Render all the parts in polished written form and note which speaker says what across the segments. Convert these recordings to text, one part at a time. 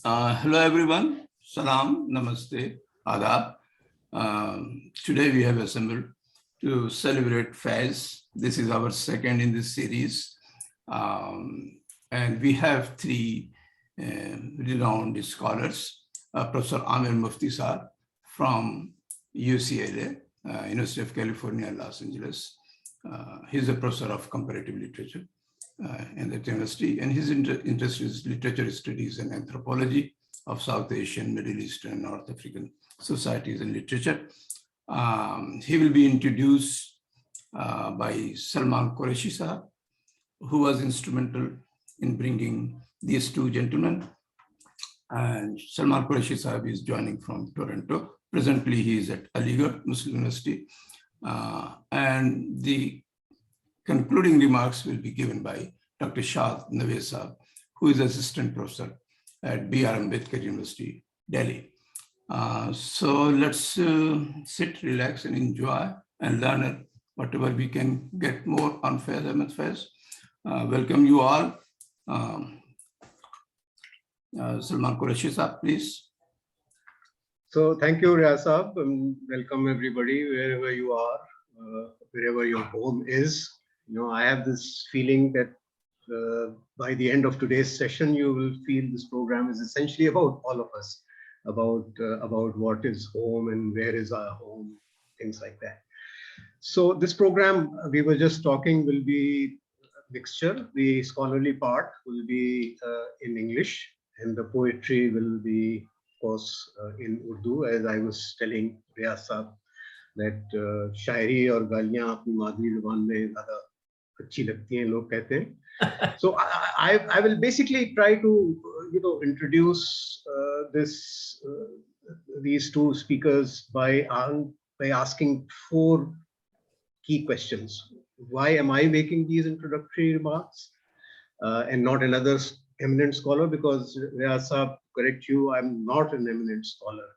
Speaker 1: Hello everyone, salam, namaste, adab. Today we have assembled to celebrate Faiz. This is our second in this series. And we have three renowned scholars, Professor Amir Mufti sir from UCLA, University of California, Los Angeles. He's a professor of comparative literature in that university, and his interest is literature studies and anthropology of South Asian, Middle Eastern, North African societies and literature. He will be introduced by Salman Qureshi sahab, who was instrumental in bringing these two gentlemen. And Salman Qureshi sahab is joining from Toronto. Presently, he is at Aligarh Muslim University. And the concluding remarks will be given by Dr. Shad Navez sahab, who is assistant professor at B.R. Ambedkar University, Delhi. So let's sit, relax, and enjoy and learn whatever we can get more on Faiz Ahmed Faiz. Welcome you all. Salman Qureshi sahab, please.
Speaker 2: So thank you, Riaz sahab. Welcome everybody, wherever you are, wherever your home is. You know, I have this feeling that by the end of today's session, you will feel this program is essentially about all of us, about what is home and where is our home, things like that. So this program, we were just talking, will be a mixture. The scholarly part will be in English, and the poetry will be, of course, in Urdu, as I was telling Riaz sahab, that शायरी और गालियाँ अपनी मादरी ज़ुबान में ज़्यादा अच्छी लगती हैं, लोग कहते हैं. So I will basically try to introduce these two speakers by asking four key questions. Why am I making these introductory remarks and not another eminent scholar? Because Riaz sahab, correct you, I'm not an eminent scholar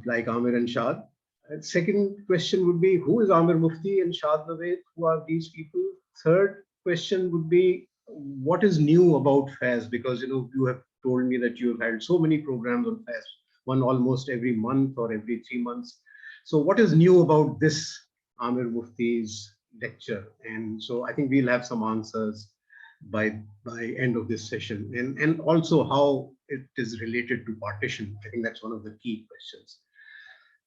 Speaker 2: like Amir and Shad. And second question would be, who is Amir Mufti and Shad Navez? Who are these people? Third question would be, what is new about Faiz? Because you have told me that you have had so many programs on Faiz, one almost every month or every 3 months. So what is new about this Amir Mufti's lecture? And so I think we'll have some answers by end of this session, and also how it is related to partition. I think that's one of the key questions.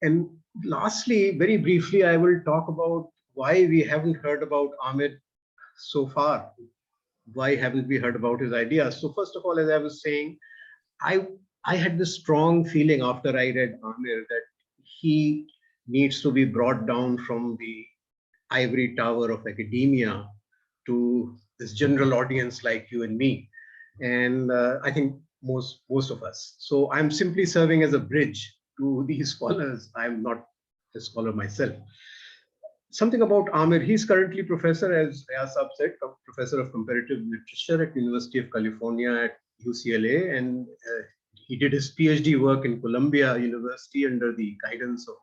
Speaker 2: And lastly, very briefly, I will talk about why we haven't heard about Amir so far. Why haven't we heard about his ideas? So first of all, as I was saying, I had this strong feeling after I read Amir that he needs to be brought down from the ivory tower of academia to this general audience like you and me, and I think most of us. So I'm simply serving as a bridge to these scholars. I'm not a scholar myself. Something about Amir. He's currently professor, as Riaz sahab said, professor of comparative literature at University of California at UCLA, and he did his PhD work in Columbia University under the guidance of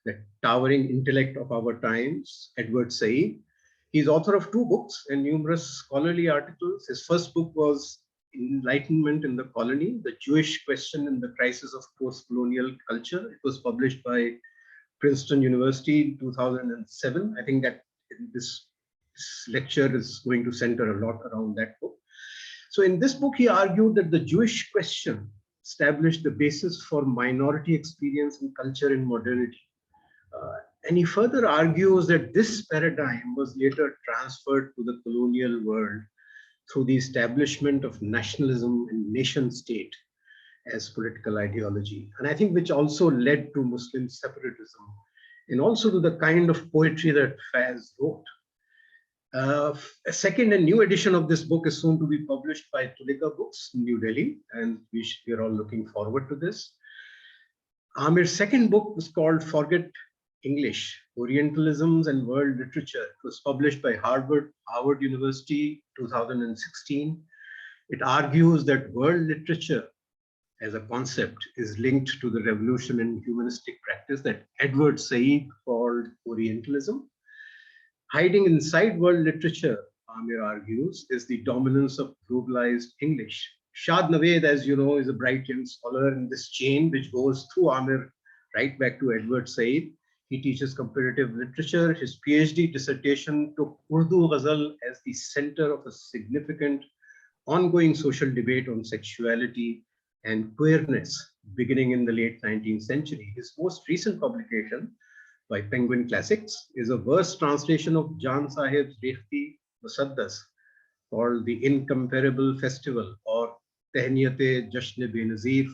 Speaker 2: the towering intellect of our times, Edward Said. He's author of 2 books and numerous scholarly articles. His first book was Enlightenment in the Colony, The Jewish Question in the Crisis of Post-Colonial Culture. It was published by Princeton University in 2007. I think that this lecture is going to center a lot around that book. So in this book, he argued that the Jewish question established the basis for minority experience and culture in modernity. And he further argues that this paradigm was later transferred to the colonial world through the establishment of nationalism and nation state as political ideology. And I think which also led to Muslim separatism and also to the kind of poetry that Faiz wrote. A second and new edition of this book is soon to be published by Tulika Books, New Delhi, and we are all looking forward to this. Amir's second book was called Forget English, Orientalisms and World Literature. It was published by Howard University, 2016. It argues that world literature as a concept is linked to the revolution in humanistic practice that Edward Said called Orientalism. Hiding inside world literature, Amir argues, is the dominance of globalized English Shad Naved, as you know, is a bright young scholar in this chain, which goes through Amir right back to Edward Said. He teaches comparative literature. His PhD dissertation took Urdu Ghazal as the center of a significant ongoing social debate on sexuality and queerness beginning in the late 19th century. His most recent publication by Penguin Classics is a verse translation of Jan Sahib's Rekhti Musaddas called The Incomparable Festival or Tehniyat-e Jasn-e-Benazir.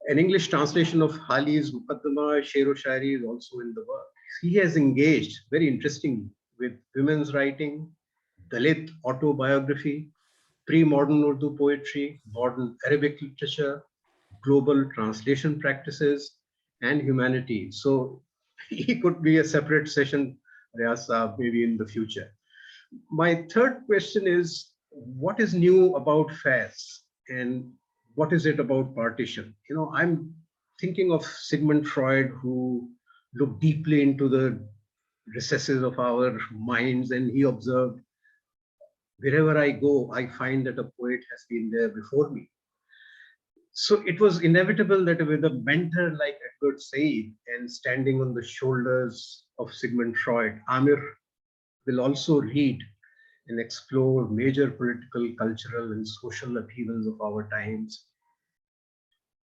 Speaker 2: An English translation of Hali's Muqaddama Sher-o Shairi is also in the work. He has engaged, very interestingly, with women's writing, Dalit autobiography, pre-modern Urdu poetry, modern Arabic literature, global translation practices, and humanities. So he could be a separate session, Riaz Saab, maybe in the future. My third question is, what is new about Faiz and what is it about partition? You know, I'm thinking of Sigmund Freud, who looked deeply into the recesses of our minds, and he observed, wherever I go, I find that a poet has been there before me. So it was inevitable that with a mentor like Edward Said and standing on the shoulders of Sigmund Freud, Amir will also read and explore major political, cultural, and social upheavals of our times.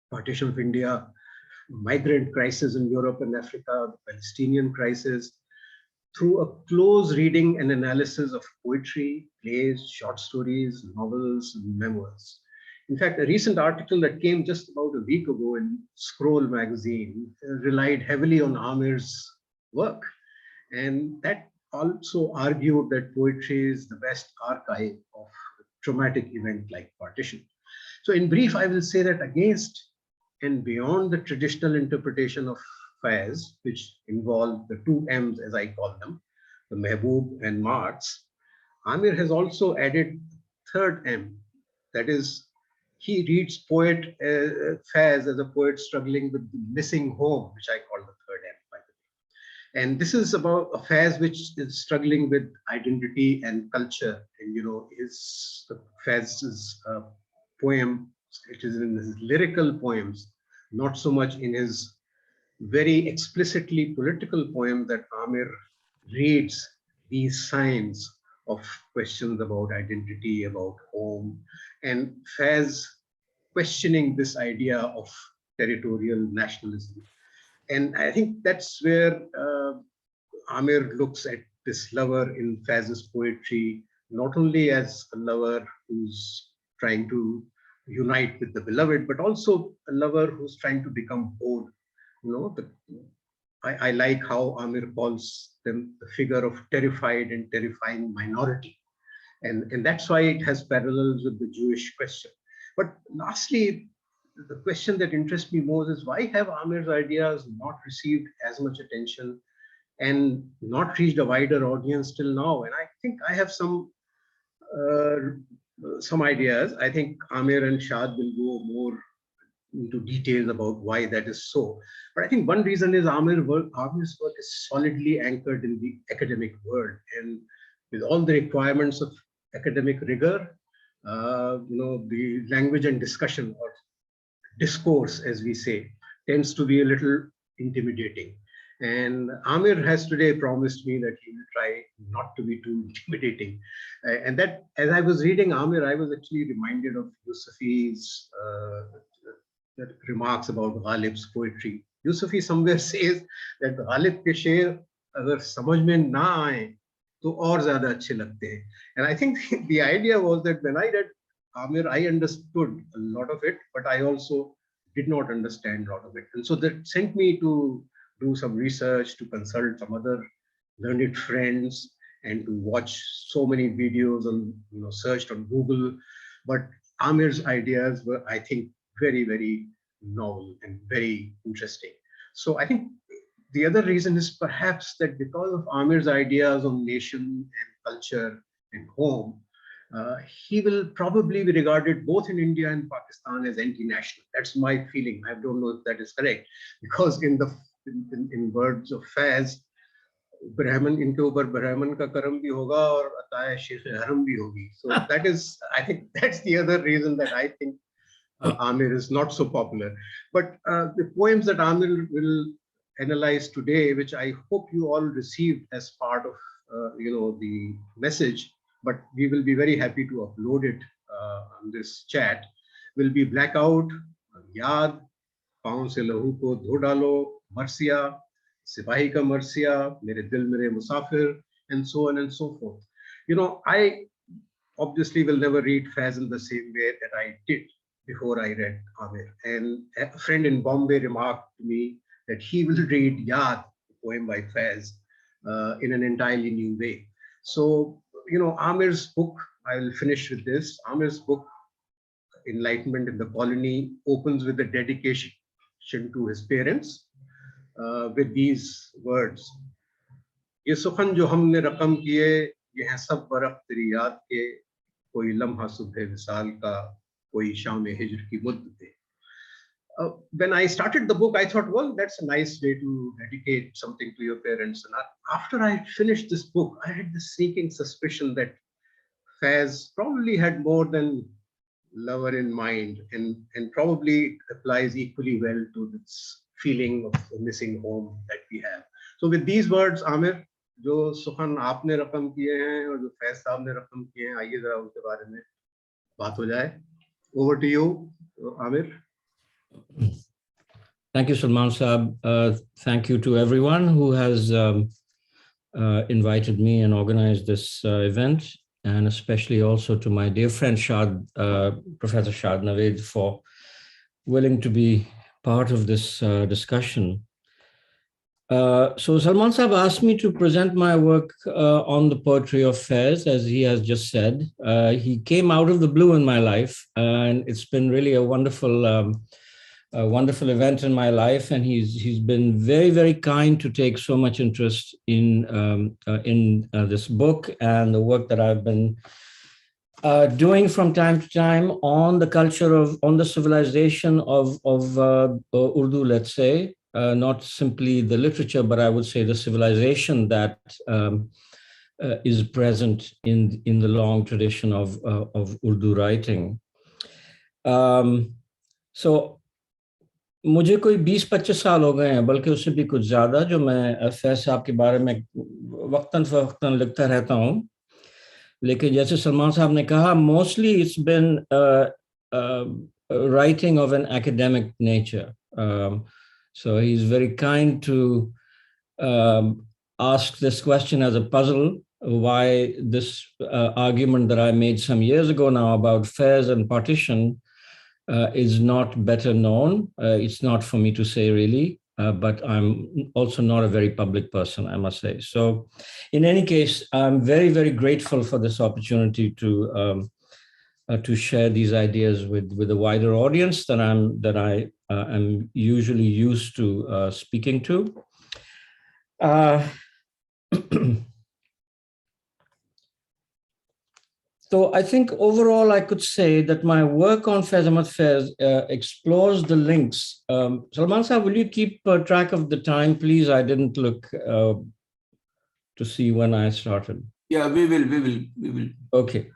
Speaker 2: Partition of India, migrant crisis in Europe and Africa, the Palestinian crisis, through a close reading and analysis of poetry, plays, short stories, novels, and memoirs. In fact, a recent article that came just about a week ago in Scroll magazine relied heavily on Amir's work. And that also argued that poetry is the best archive of a traumatic event like partition. So in brief, I will say that against and beyond the traditional interpretation of Faiz, which involved the two M's, as I call them, the Mehboob and Marx, Amir has also added third M, that is, he reads Faiz as a poet struggling with the missing home, which I call the third M, by the way. And this is about a Faiz which is struggling with identity and culture. And you know, Faiz's poem, it is in his lyrical poems, not so much in his very explicitly political poem, that Amir reads these signs of questions about identity, about home, and Faiz questioning this idea of territorial nationalism. And I think that's where Amir looks at this lover in Faiz's poetry, not only as a lover who's trying to unite with the beloved, but also a lover who's trying to become whole. You know, I like how Amir calls them the figure of terrified and terrifying minority. And that's why it has parallels with the Jewish question. But lastly, the question that interests me most is, why have Amir's ideas not received as much attention and not reached a wider audience till now? And I think I have some ideas. I think Amir and Shad will go more into details about why that is so. But I think one reason is Amir's work is solidly anchored in the academic world, and with all the requirements of academic rigor, you know, the language and discussion or discourse, as we say, tends to be a little intimidating. And Amir has today promised me that he will try not to be too intimidating. And that, as I was reading Amir, I was actually reminded of Yusufi's remarks about Ghalib's poetry. Yusufi somewhere says that Ghalib ke sher agar samajh mein na aaye to aur zyada achhe lagte hain. And I think the idea was that when I read Amir, I understood a lot of it, but I also did not understand a lot of it. And so that sent me to do some research, to consult some other learned friends, and to watch so many videos on, you know, searched on Google. But Amir's ideas were, I think, very, very novel and very interesting. So I think the other reason is perhaps that because of Amir's ideas on nation and culture and home, he will probably be regarded both in India and Pakistan as anti-national. That's my feeling. I don't know if that is correct, because in words of Faiz, Brahman इनके ऊपर Brahman का कर्म भी होगा और अताए शेख हरम भी होगी. So that is, I think that's the other reason that I think Amir is not so popular. But the poems that Amir will analyze today, which I hope you all received as part of the message, but we will be very happy to upload it on this chat, will be Blackout, Yaad, पाँव से लहू को धो डालो, मर्सिया, सिपाही का मर्सिया, मेरे दिल मेरे मुसाफिर, and so on and so forth. I obviously will never read Faiz in the same way that I did before I read Amir. And a friend in Bombay remarked to me that he will read Yaad, a poem by Faiz, in an entirely new way. So, Amir's book, I will finish with this. Amir's book, Enlightenment in the Colony, opens with a dedication to his parents with these words. ये सुखन जो हमने रकम किए, ये हैं सब बरक़ तेरी याद के, कोई लम्हा सुबह विसाल का, कोई शाम हिज्र की मुद्दत. When I started the book, I thought, well, that's a nice way to dedicate something to your parents. And after I finished this book, I had this sneaking suspicion that Faiz probably had more than lover in mind, and probably it applies equally well to this feeling of the missing home that we have. So with these words, Amir, जो सुखन आपने रकम किए हैं और जो फैज साहब ने रकम किए हैं, आइए जरा उसके बारे में बात हो जाए. Over to you, Amir.
Speaker 3: Thank you, Salman Saab. Thank you to everyone who has invited me and organized this event, and especially also to my dear friend Professor Shad Naveed, for willing to be part of this discussion. So Salman Saab asked me to present my work on the poetry of Faiz, as he has just said. He came out of the blue in my life, and it's been really a wonderful event in my life, and he's been very, very kind to take so much interest in this book and the work that I've been doing from time to time on the culture on the civilization of Urdu, let's say, not simply the literature, but I would say the civilization that is present in the long tradition of Urdu writing. So मुझे कोई 20-25 साल हो गए हैं, बल्कि उससे भी कुछ ज़्यादा, जो मैं फैज़ साहब के बारे में वक्तन फ़वक्तन लिखता रहता हूँ. लेकिन जैसे सलमान साहब ने कहा, mostly it's been writing of an academic nature. So he's very kind to ask this question as a puzzle, why this argument that I made some years ago now about Faiz and Partition is not better known. It's not for me to say, really, but I'm also not a very public person, I must say. So in any case, I'm very, very grateful for this opportunity to share these ideas with a wider audience that I am usually used to speaking to. So I think overall I could say that my work on Faiz Ahmed Faiz explores the links. Salman Saab, will you keep track of the time, please? I didn't look to see when I started.
Speaker 1: Yeah, we will.
Speaker 3: Okay.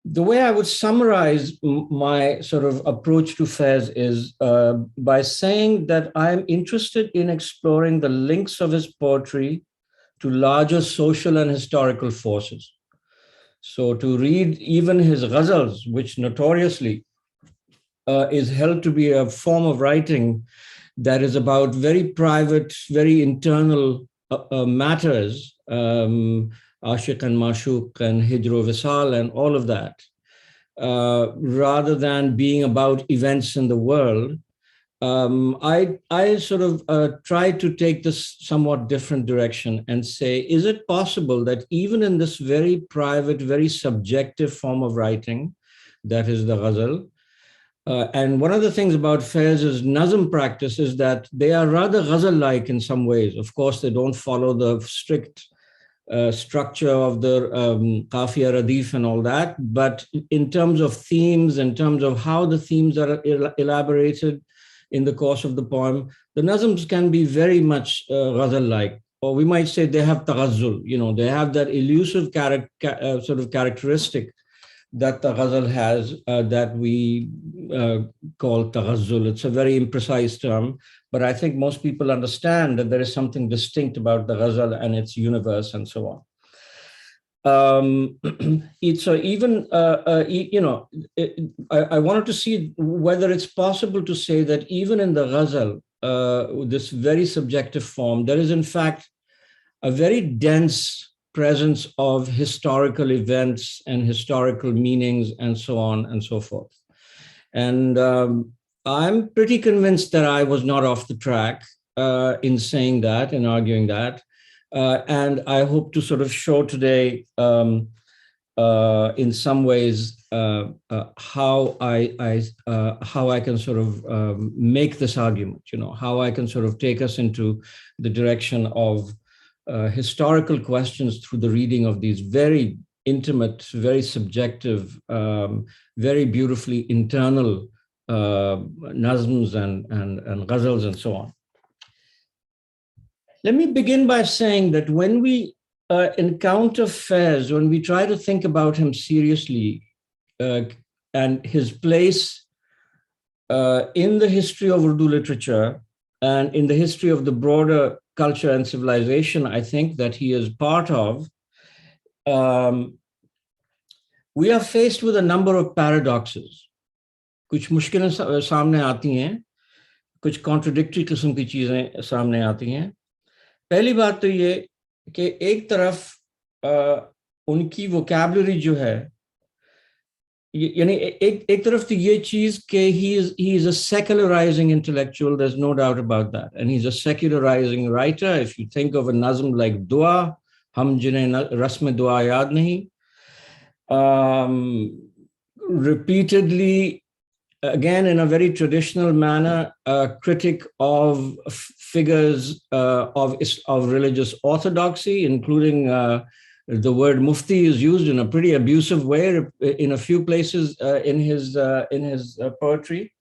Speaker 3: The way I would summarize my sort of approach to Faiz is by saying that I'm interested in exploring the links of his poetry to larger social and historical forces. So to read even his ghazals, which notoriously is held to be a form of writing that is about very private, very internal matters, Ashiq and Mashuq and Hijro Visal and all of that, rather than being about events in the world, I sort of try to take this somewhat different direction and say, is it possible that even in this very private, very subjective form of writing, that is the ghazal, and one of the things about Faiz's nazm practice is that they are rather ghazal-like in some ways. Of course, they don't follow the strict structure of the Qafiya Radif and all that, but in terms of themes, in terms of how the themes are elaborated in the course of the poem, the nazms can be very much ghazal-like, or we might say they have taghazzul, you know, they have that elusive sort of characteristic that the ghazal has that we call taghazzul. It's a very imprecise term, but I think most people understand that there is something distinct about the ghazal and its universe and so on. So even, you know, I wanted to see whether it's possible to say that even in the ghazal, this very subjective form, there is in fact a very dense presence of historical events and historical meanings and so on and so forth. And I'm pretty convinced that I was not off the track in saying that and arguing that. And I hope to sort of show today in some ways how I can sort of make this argument, you know, how I can sort of take us into the direction of historical questions through the reading of these very intimate, very subjective, very beautifully internal nazms and ghazals and so on. Let me begin by saying that when we encounter Faiz, when we try to think about him seriously and his place in the history of Urdu literature and in the history of the broader culture and civilization, I think that he is part of, we are faced with a number of paradoxes. कुछ मुश्किलें सामने आती हैं, कुछ contradictory किस्म की चीजें सामने आती हैं. पहली बात तो ये कि एक तरफ उनकी vocabulary जो है, यानी एक तरफ तो ये चीज कि he is a secularizing intellectual, there's no doubt about that, and he's a secularizing writer. If you think of a nazm like dua, हम जिन्हें रस्म दुआ याद नहीं, repeatedly, again in a very traditional manner, a critic of figures of religious orthodoxy, including the word Mufti is used in a pretty abusive way in a few places in his poetry.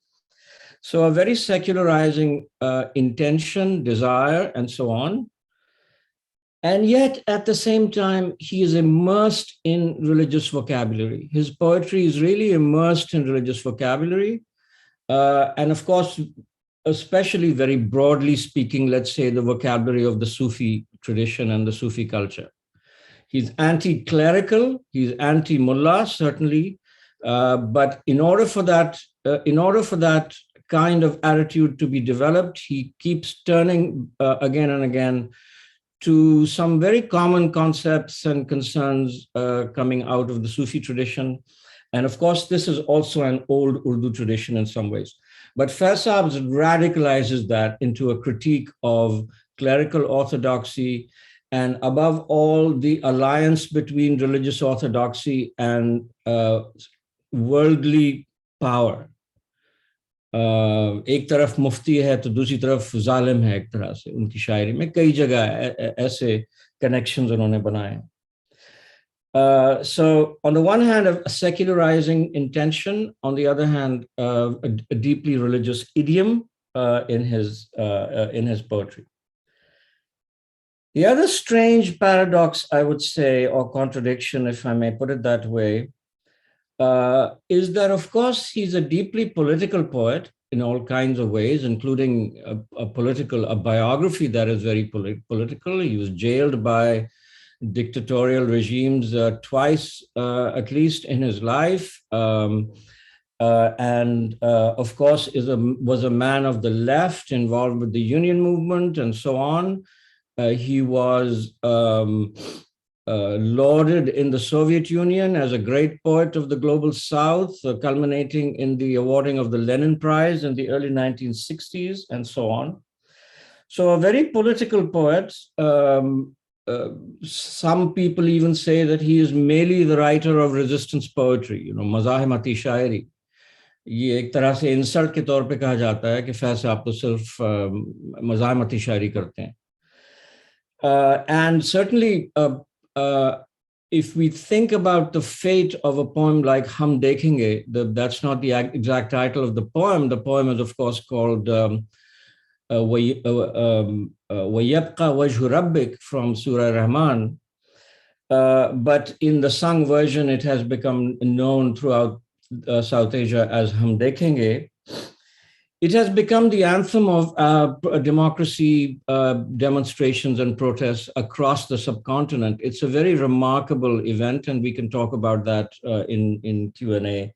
Speaker 3: So a very secularizing intention, desire, and so on. And yet, at the same time, he is immersed in religious vocabulary. His poetry is really immersed in religious vocabulary. And of course, especially very broadly speaking, let's say the vocabulary of the Sufi tradition and the Sufi culture. He's anti-clerical, he's anti-mullah, certainly. But in order for that kind of attitude to be developed, he keeps turning again and again to some very common concepts and concerns coming out of the Sufi tradition. And of course, this is also an old Urdu tradition in some ways. But Faiz radicalizes that into a critique of clerical orthodoxy, and above all, the alliance between religious orthodoxy and worldly power. एक तरफ मुफ्ती है तो दूसरी तरफ जालिम है एक तरह से. उनकी शायरी में कई जगह ऐसे connections उन्होंने बनाए. So on the one hand, a secularizing intention, on the other hand, a deeply religious idiom in his poetry. The other strange paradox, I would say, or contradiction, if I may put it that way, is that, of course, he's a deeply political poet in all kinds of ways, including a biography that is very political. He was jailed by dictatorial regimes twice, at least in his life, and of course was a man of the left, involved with the union movement and so on. He was lauded in the Soviet Union as a great poet of the global South, culminating in the awarding of the Lenin Prize in the early 1960s and so on. So a very political poet. Some people even say that he is mainly the writer of resistance poetry, you know, mazahimati shairi. ये एक तरह से insult के तौर पे कहा जाता है कि फैज़ आप तो सिर्फ mazahimati शायरी करते हैं. And certainly if we think about the fate of a poem like Hum Dekhenge, that's not the exact title of the poem. The poem is, of course, called وَيَبْقَى وَجْهُ رَبِّكَ from Surah Rahman. But in the sung version, it has become known throughout South Asia as Hum Dekhenge. It has become the anthem of democracy demonstrations and protests across the subcontinent. It's a very remarkable event, and we can talk about that in Q&A.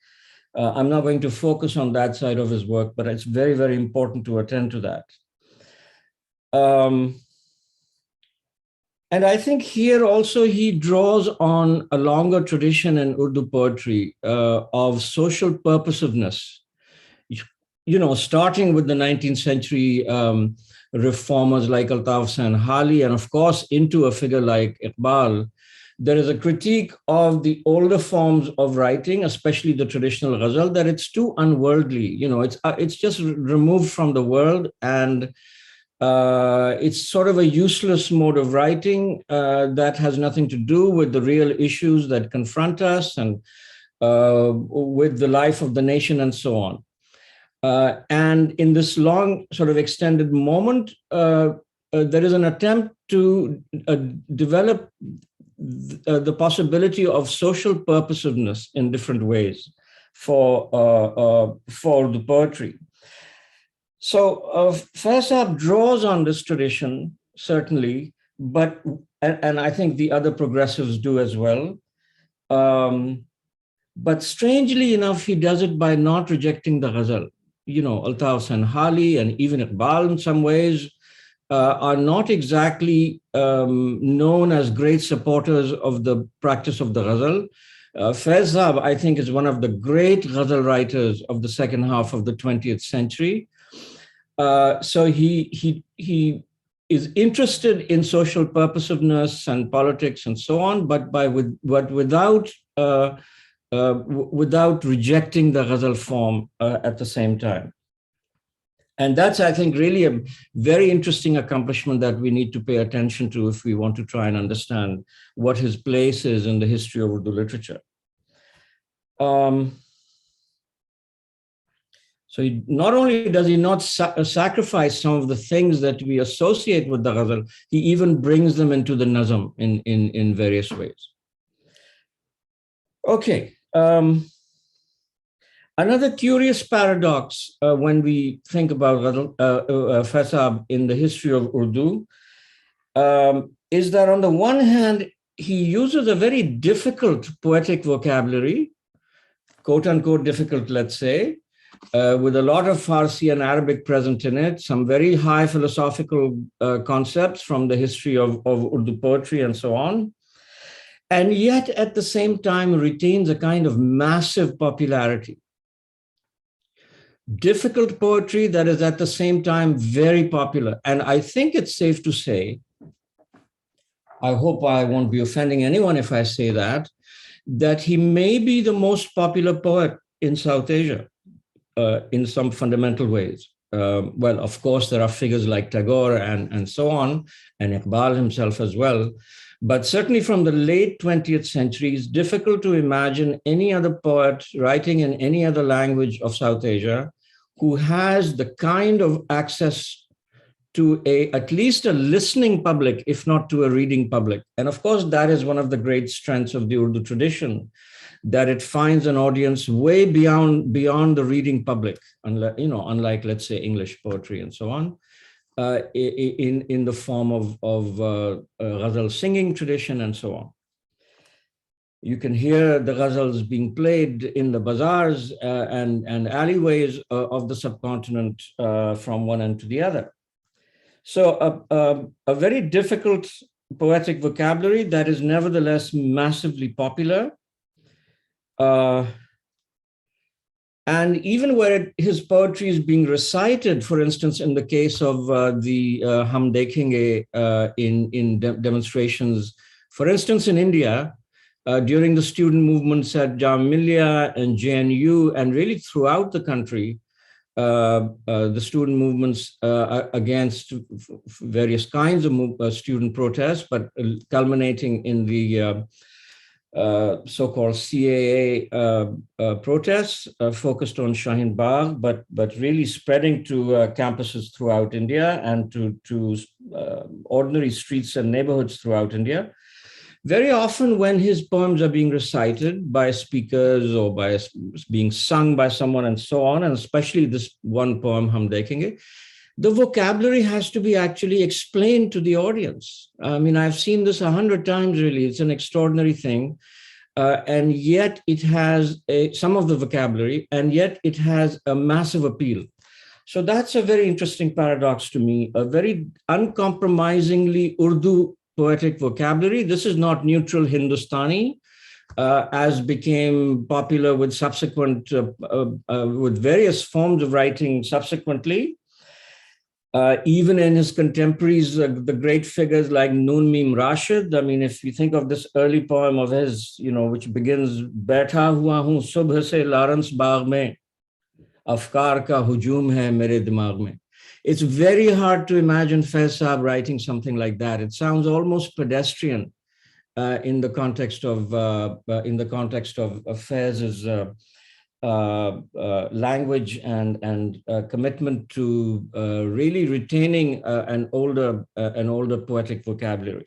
Speaker 3: I'm not going to focus on that side of his work, but it's very, very important to attend to that. And I think here also he draws on a longer tradition in Urdu poetry of social purposiveness. You know, starting with the 19th century reformers like Altaf Sanhali, and of course into a figure like Iqbal, there is a critique of the older forms of writing, especially the traditional ghazal, that it's too unworldly. You know, it's just removed from the world, and it's sort of a useless mode of writing that has nothing to do with the real issues that confront us and with the life of the nation and so on. And in this long sort of extended moment, there is an attempt to develop the possibility of social purposiveness in different ways for the poetry. So Faiz Sahab draws on this tradition, certainly, but, and I think the other progressives do as well. But strangely enough, he does it by not rejecting the ghazal. You know, Altaf Sanhali and even Iqbal in some ways are not exactly known as great supporters of the practice of the ghazal. Faiz Sahab, I think, is one of the great ghazal writers of the second half of the 20th century. So he is interested in social purposiveness and politics and so on, but without rejecting the ghazal form at the same time. And that's, I think, really a very interesting accomplishment that we need to pay attention to if we want to try and understand what his place is in the history of Urdu literature. So not only does he not sacrifice some of the things that we associate with the ghazal, he even brings them into the nazm in various ways. Okay. Another curious paradox when we think about Faiz Sahab in the history of Urdu is that on the one hand, he uses a very difficult poetic vocabulary, quote unquote difficult, let's say, with a lot of Farsi and Arabic present in it, some very high philosophical concepts from the history of Urdu poetry and so on. And yet at the same time retains a kind of massive popularity. Difficult poetry that is at the same time very popular. And I think it's safe to say, I hope I won't be offending anyone if I say that he may be the most popular poet in South Asia in some fundamental ways. Well, of course, there are figures like Tagore and so on, and Iqbal himself as well. But certainly from the late 20th century, it's difficult to imagine any other poet writing in any other language of South Asia who has the kind of access to at least a listening public, if not to a reading public. And of course, that is one of the great strengths of the Urdu tradition, that it finds an audience way beyond the reading public, unlike, let's say, English poetry and so on, in the form of ghazal singing tradition and so on. You can hear the ghazals being played in the bazaars and alleyways of the subcontinent from one end to the other. So a very difficult poetic vocabulary that is nevertheless massively popular. And even where his poetry is being recited, for instance, in the case of the Hum Dekhenge in demonstrations, for instance, in India, during the student movements at Jamia and JNU, and really throughout the country, the student movements against various kinds of student protests, but culminating in the so-called CAA protests focused on Shaheen Bagh, but really spreading to campuses throughout India and to ordinary streets and neighborhoods throughout India. Very often when his poems are being recited by speakers or by being sung by someone and so on, and especially this one poem, Hum Dekhenge, the vocabulary has to be actually explained to the audience. I mean, I've seen this 100 times, really. It's an extraordinary thing. And yet it has some of the vocabulary, and yet it has a massive appeal. So that's a very interesting paradox to me, a very uncompromisingly Urdu poetic vocabulary. This is not neutral Hindustani, as became popular with subsequent, with various forms of writing subsequently. Even in his contemporaries, the great figures like Noon Mim Rashid. I mean, if you think of this early poem of his, which begins, Baitha hua hoon subh se Lawrence Bagh mein, afkar ka hujum hai mere dimag mein. It's very hard to imagine Faiz Sahab writing something like that. It sounds almost pedestrian in the context of Faiz's language and commitment to really retaining an older poetic vocabulary.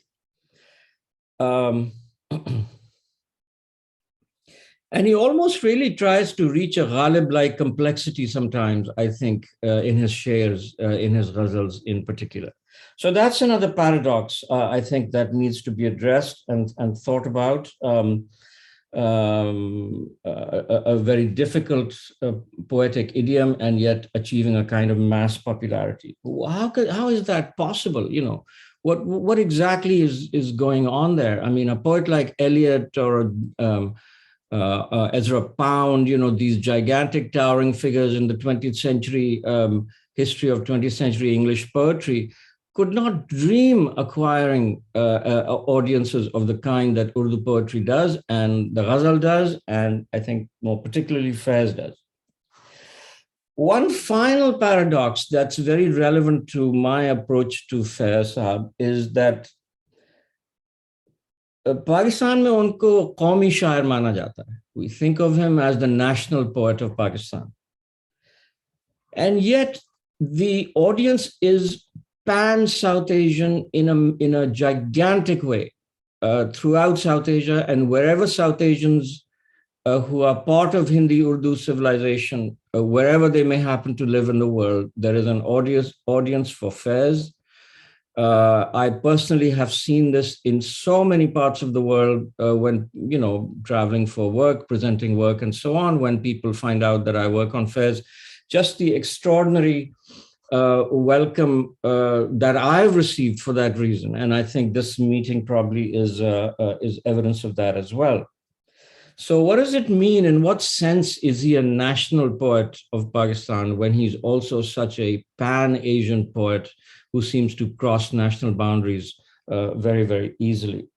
Speaker 3: And he almost really tries to reach a Ghalib-like complexity sometimes, I think, in his shares, in his ghazals in particular. So that's another paradox, I think, that needs to be addressed and thought about. A very difficult poetic idiom, and yet achieving a kind of mass popularity. How is that possible? What exactly is going on there? I mean, a poet like Eliot or Ezra Pound, these gigantic towering figures in the 20th century history of 20th century English poetry, could not dream acquiring audiences of the kind that Urdu poetry does, and the ghazal does, and I think more particularly Faiz does. One final paradox that's very relevant to my approach to Faiz Sahab is that Pakistan mein unko qawmi shair mana jata hai. We think of him as the national poet of Pakistan. And yet the audience is pan-South Asian in a gigantic way throughout South Asia, and wherever South Asians who are part of Hindi-Urdu civilization, wherever they may happen to live in the world, there is an audience for Faiz. I personally have seen this in so many parts of the world when, traveling for work, presenting work, and so on, when people find out that I work on Faiz, just the extraordinary welcome that I've received for that reason. And I think this meeting probably is evidence of that as well. So what does it mean? In what sense is he a national poet of Pakistan when he's also such a pan-Asian poet who seems to cross national boundaries very, very easily?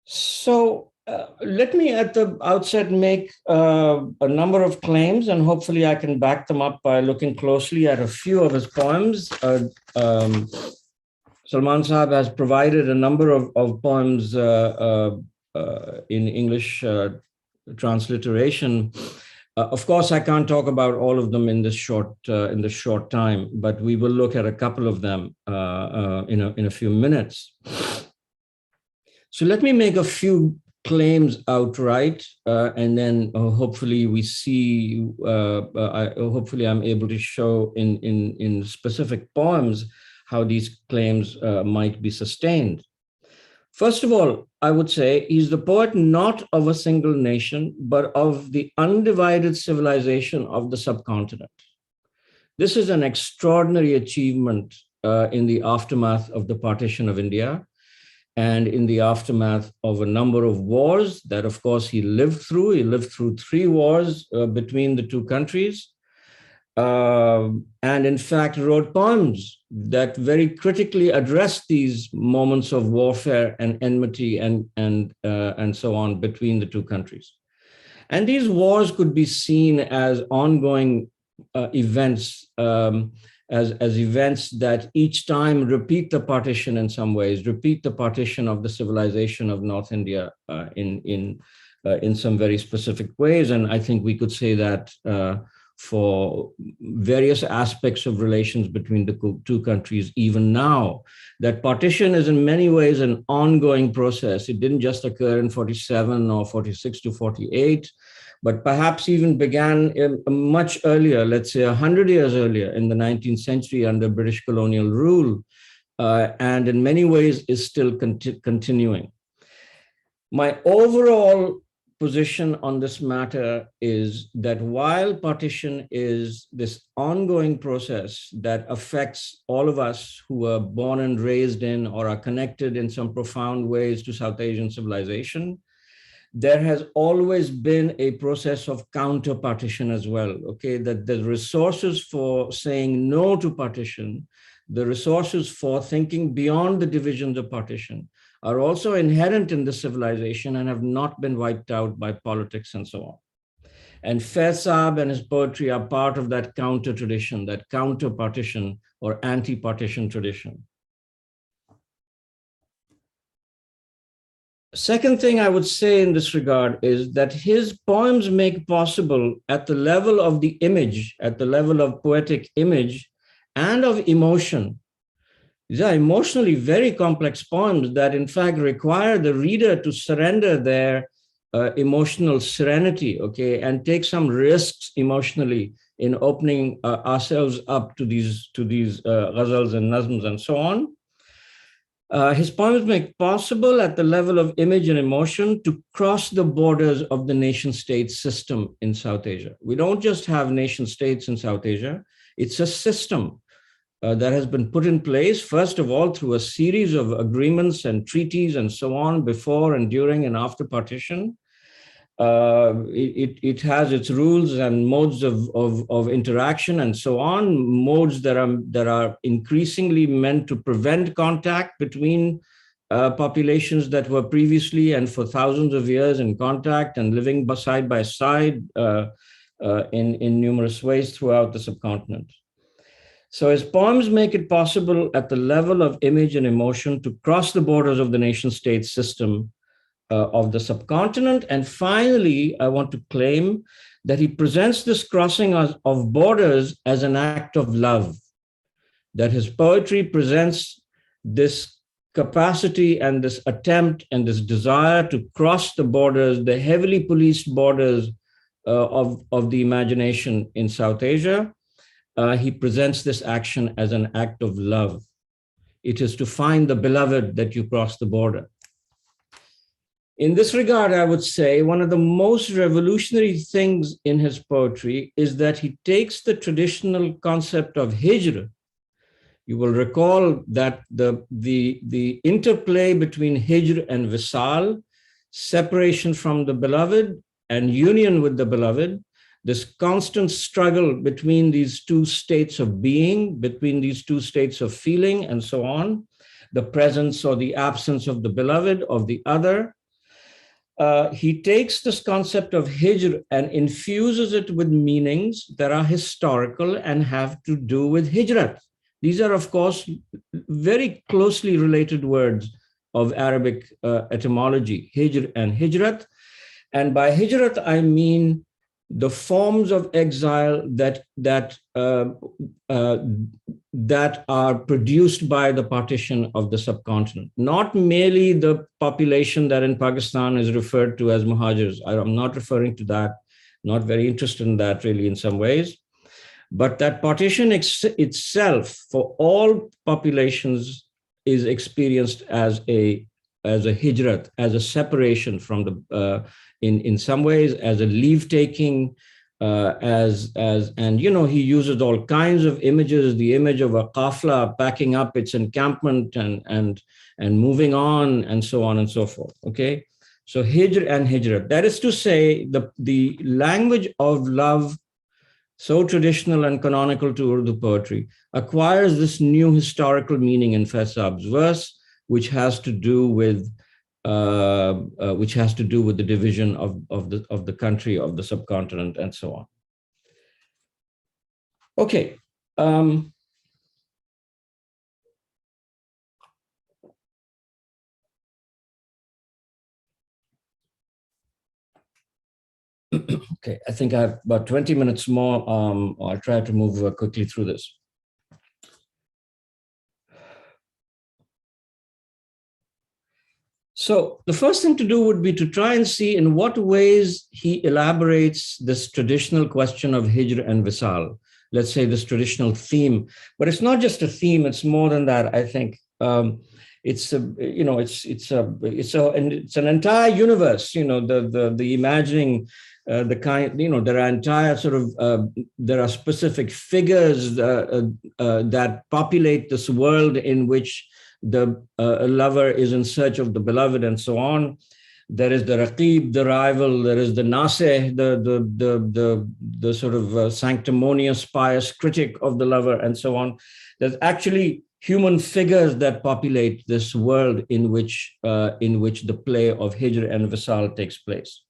Speaker 3: So let me at the outset make a number of claims, and hopefully I can back them up by looking closely at a few of his poems. Salman Sahab has provided a number of poems in English transliteration. Of course, I can't talk about all of them in this short time, but we will look at a couple of them in a few minutes. So let me make a few claims outright, and then hopefully we see. Hopefully, I'm able to show in specific poems how these claims might be sustained. First of all, I would say he's the poet not of a single nation, but of the undivided civilization of the subcontinent. This is an extraordinary achievement in the aftermath of the partition of India and in the aftermath of a number of wars that, of course, he lived through. He lived through 3 wars between the 2 countries. And in fact, wrote poems that very critically addressed these moments of warfare and enmity and so on between the 2 countries. And these wars could be seen as ongoing events, as events that each time repeat the partition in some ways, repeat the partition of the civilization of North India in some very specific ways. And I think we could say that for various aspects of relations between the two countries, even now, that partition is in many ways an ongoing process. It didn't just occur in 47 or 46 to 48, but perhaps even began much earlier, let's say 100 years earlier in the 19th century under British colonial rule, and in many ways is still continuing. My overall position on this matter is that while partition is this ongoing process that affects all of us who are born and raised in or are connected in some profound ways to South Asian civilization, there has always been a process of counter-partition as well, okay? That the resources for saying no to partition, the resources for thinking beyond the divisions of partition are also inherent in the civilization and have not been wiped out by politics and so on. And Faiz Ahmed and his poetry are part of that counter tradition, that counter-partition or anti-partition tradition. Second thing I would say in this regard is that his poems make possible at the level of the image, at the level of poetic image and of emotion. These are emotionally very complex poems that in fact require the reader to surrender their emotional serenity, okay, and take some risks emotionally in opening ourselves up to these ghazals and nazms and so on. His poems make possible at the level of image and emotion to cross the borders of the nation-state system in South Asia. We don't just have nation-states in South Asia, it's a system that has been put in place, first of all, through a series of agreements and treaties and so on before and during and after partition. It has its rules and modes of interaction and so on, modes that are increasingly meant to prevent contact between populations that were previously and for thousands of years in contact and living side by side in numerous ways throughout the subcontinent. So his poems make it possible at the level of image and emotion to cross the borders of the nation-state system of the subcontinent. And finally, I want to claim that he presents this crossing of borders as an act of love, that his poetry presents this capacity and this attempt and this desire to cross the borders, the heavily policed borders of the imagination in South Asia. He presents this action as an act of love. It is to find the beloved that you cross the border. In this regard, I would say one of the most revolutionary things in his poetry is that he takes the traditional concept of hijr. You will recall that the interplay between hijr and visal, separation from the beloved and union with the beloved, this constant struggle between these two states of being, between these two states of feeling and so on, the presence or the absence of the beloved, of the other. He takes this concept of hijr and infuses it with meanings that are historical and have to do with hijrat. These are, of course, very closely related words of Arabic etymology, hijr and hijrat. And by hijrat, I mean the forms of exile that are produced by the partition of the subcontinent, not merely the population that in Pakistan is referred to as muhajirs. I'm not referring to that, not very interested in that really in some ways, but that partition itself for all populations is experienced as a hijrat, as a separation from the in some ways, as a leave-taking, and you know, he uses all kinds of images, the image of a qafla packing up its encampment and moving on and so on and so forth, okay? So hijr and hijrat, that is to say the language of love, so traditional and canonical to Urdu poetry, acquires this new historical meaning in Faiz Ahmed's verse, which has to do with which has to do with the division of the country, of the subcontinent, and so on. Okay. Okay, I think I have about 20 minutes more. I'll try to move quickly through this. So the first thing to do would be to try and see in what ways he elaborates this traditional question of hijr and visal, let's say this traditional theme. But it's not just a theme, it's more than that, I think. It's an entire universe, the imagining, the kind, there are entire sort of, there are specific figures that populate this world in which the lover is in search of the beloved, and so on. There is the raqib, the rival. There is the naseh, the sort of sanctimonious, pious critic of the lover, and so on. There's actually human figures that populate this world in which the play of hijr and visal takes place.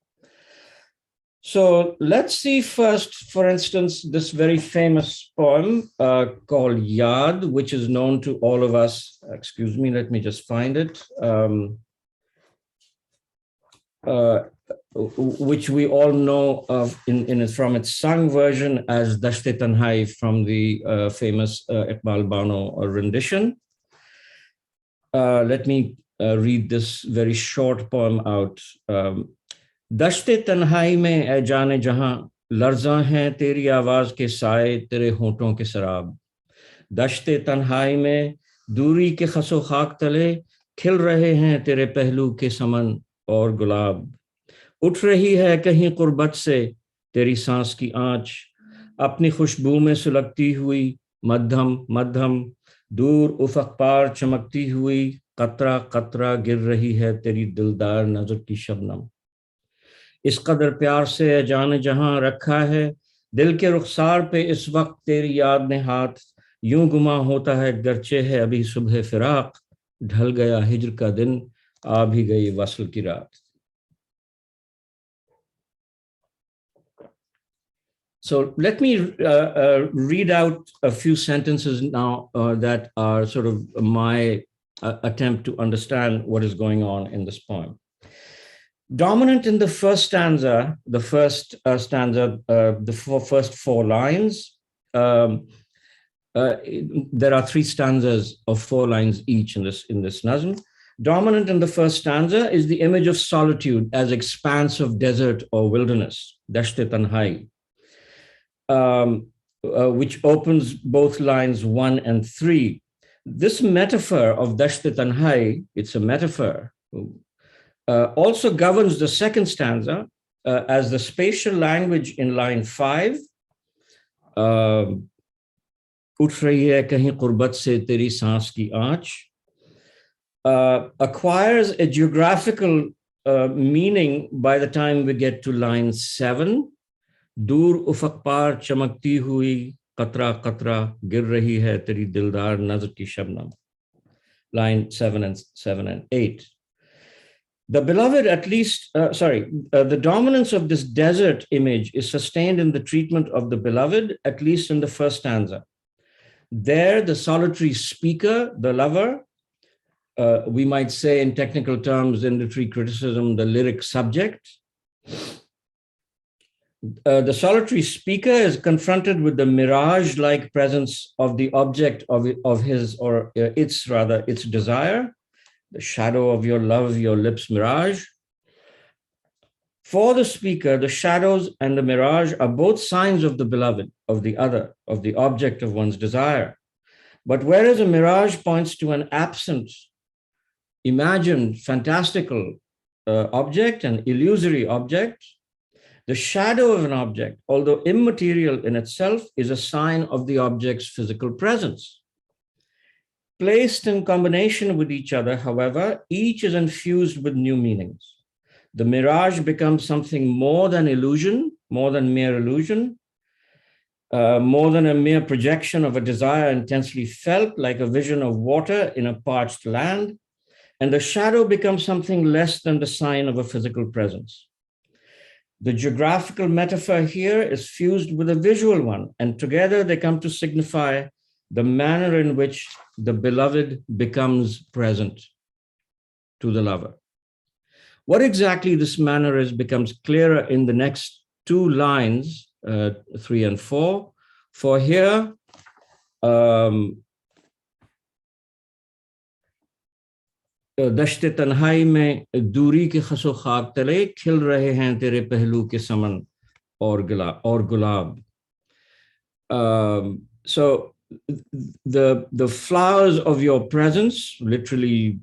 Speaker 3: So let's see first, for instance, this very famous poem called Yad, which is known to all of us. Excuse me, let me just find it. Which we all know of from its sung version as Dasht-e Tanhai from the famous Iqbal Bano rendition. Let me read this very short poem out. दश्ते तन्हाई में ऐ जाने जहां लर्ज़ां हैं तेरी आवाज के साए तेरे होंठों के शराब दश्ते तन्हाई में दूरी के खसो खाक तले खिल रहे हैं तेरे पहलू के समन और गुलाब उठ रही है कहीं कुर्बत से तेरी सांस की आंच अपनी खुशबू में सुलगती हुई मध्यम मध्यम दूर उफक पार चमकती हुई कतरा कतरा गिर रही है तेरी दिलदार नजर की शबनम इस कदर प्यार से जाने जहां रखा है दिल के रुखसार पे इस वक्त तेरी याद ने हाथ यूं गुमा होता है गरचे है अभी सुबह फिराक ढल गया हिज्र का दिन आ भी गई वस्ल की रात. So let me read out a few sentences now that are sort of my attempt to understand what is going on in this poem. Dominant in the first stanza, the first first four lines, there are three stanzas of 4 lines each in this nazm. Dominant in the first stanza is the image of solitude as expanse of desert or wilderness, Dasht-e Tanhai, which opens both lines 1 and 3. This metaphor of Dasht-e Tanhai, it's a metaphor, also governs the second stanza as the spatial language in line 5. Uth rahi hai kahin qurbat se teri saans ki aanch, acquires a geographical meaning by the time we get to line 7. Dur ufaq par chamakti hui qatra qatra gir rahi hai teri dildar nazar ki shabnam. Line 7 and 8. The beloved, at least, the dominance of this desert image is sustained in the treatment of the beloved, at least in the first stanza. There, the solitary speaker, the lover, we might say in technical terms, in literary criticism, the lyric subject. The solitary speaker is confronted with the mirage-like presence of the object of his, or its desire, the shadow of your love, your lips mirage. For the speaker, the shadows and the mirage are both signs of the beloved, of the other, of the object of one's desire. But whereas a mirage points to an absent, imagined, fantastical object, an illusory object, the shadow of an object, although immaterial in itself, is a sign of the object's physical presence. Placed in combination with each other, however, each is infused with new meanings. The mirage becomes something more than illusion, more than mere illusion, more than a mere projection of a desire intensely felt, like a vision of water in a parched land. and the shadow becomes something less than the sign of a physical presence. The geographical metaphor here is fused with a visual one, and together they come to signify the manner in which the beloved becomes present to the lover. What exactly this manner is becomes clearer in the next two lines, 3 and 4. For here, दश्ते तन्हाई में दूरी के खसो खाक तले खिल रहे हैं तेरे पहलू के समन और गुलाब. So the flowers of your presence, literally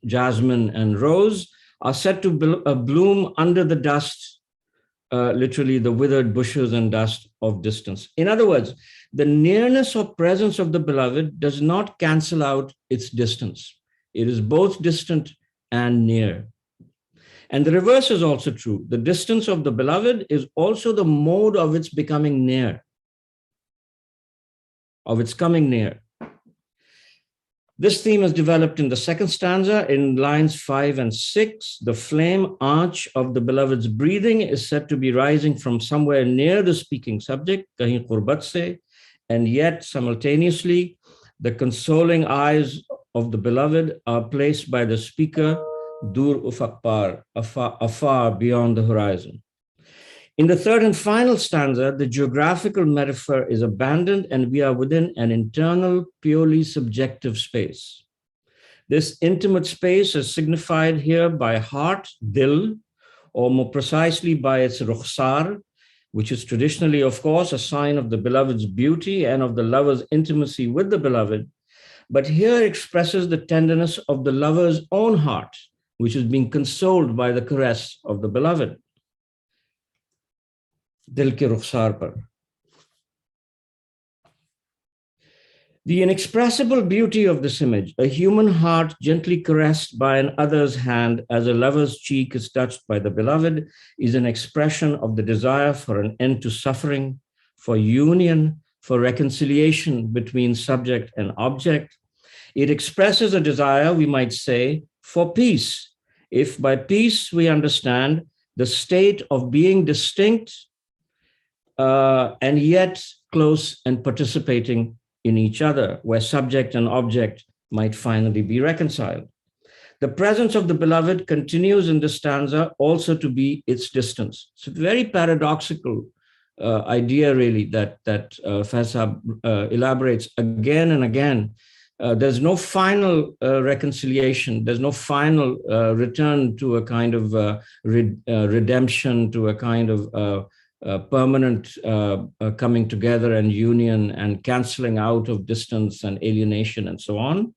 Speaker 3: jasmine and rose, are said to bloom under the dust, literally the withered bushes and dust of distance. In other words, the nearness or presence of the beloved does not cancel out its distance. It is both distant and near. And the reverse is also true. The distance of the beloved is also the mode of its becoming near, of its coming near. This theme is developed in the second stanza in lines 5 and 6. The flame arch of the beloved's breathing is said to be rising from somewhere near the speaking subject, kahin qurbat se, and yet simultaneously the consoling eyes of the beloved are placed by the speaker dur ufaq par, afar beyond the horizon. In the third and final stanza, the geographical metaphor is abandoned and we are within an internal, purely subjective space. This intimate space is signified here by heart, dil, or more precisely by its rukhsar, which is traditionally, of course, a sign of the beloved's beauty and of the lover's intimacy with the beloved, but here expresses the tenderness of the lover's own heart, which is being consoled by the caress of the beloved. Dil ke rukhsar par. The inexpressible beauty of this image, a human heart gently caressed by an other's hand as a lover's cheek is touched by the beloved, is an expression of the desire for an end to suffering, for union, for reconciliation between subject and object. It expresses a desire, we might say, for peace, if by peace we understand the state of being distinct and yet close and participating in each other, where subject and object might finally be reconciled. The presence of the beloved continues in the stanza also to be its distance. It's a very paradoxical idea, really, that Faiz elaborates again and again. There's no final reconciliation. There's no final return to a kind of redemption, to a kind of permanent coming together and union and canceling out of distance and alienation and so on.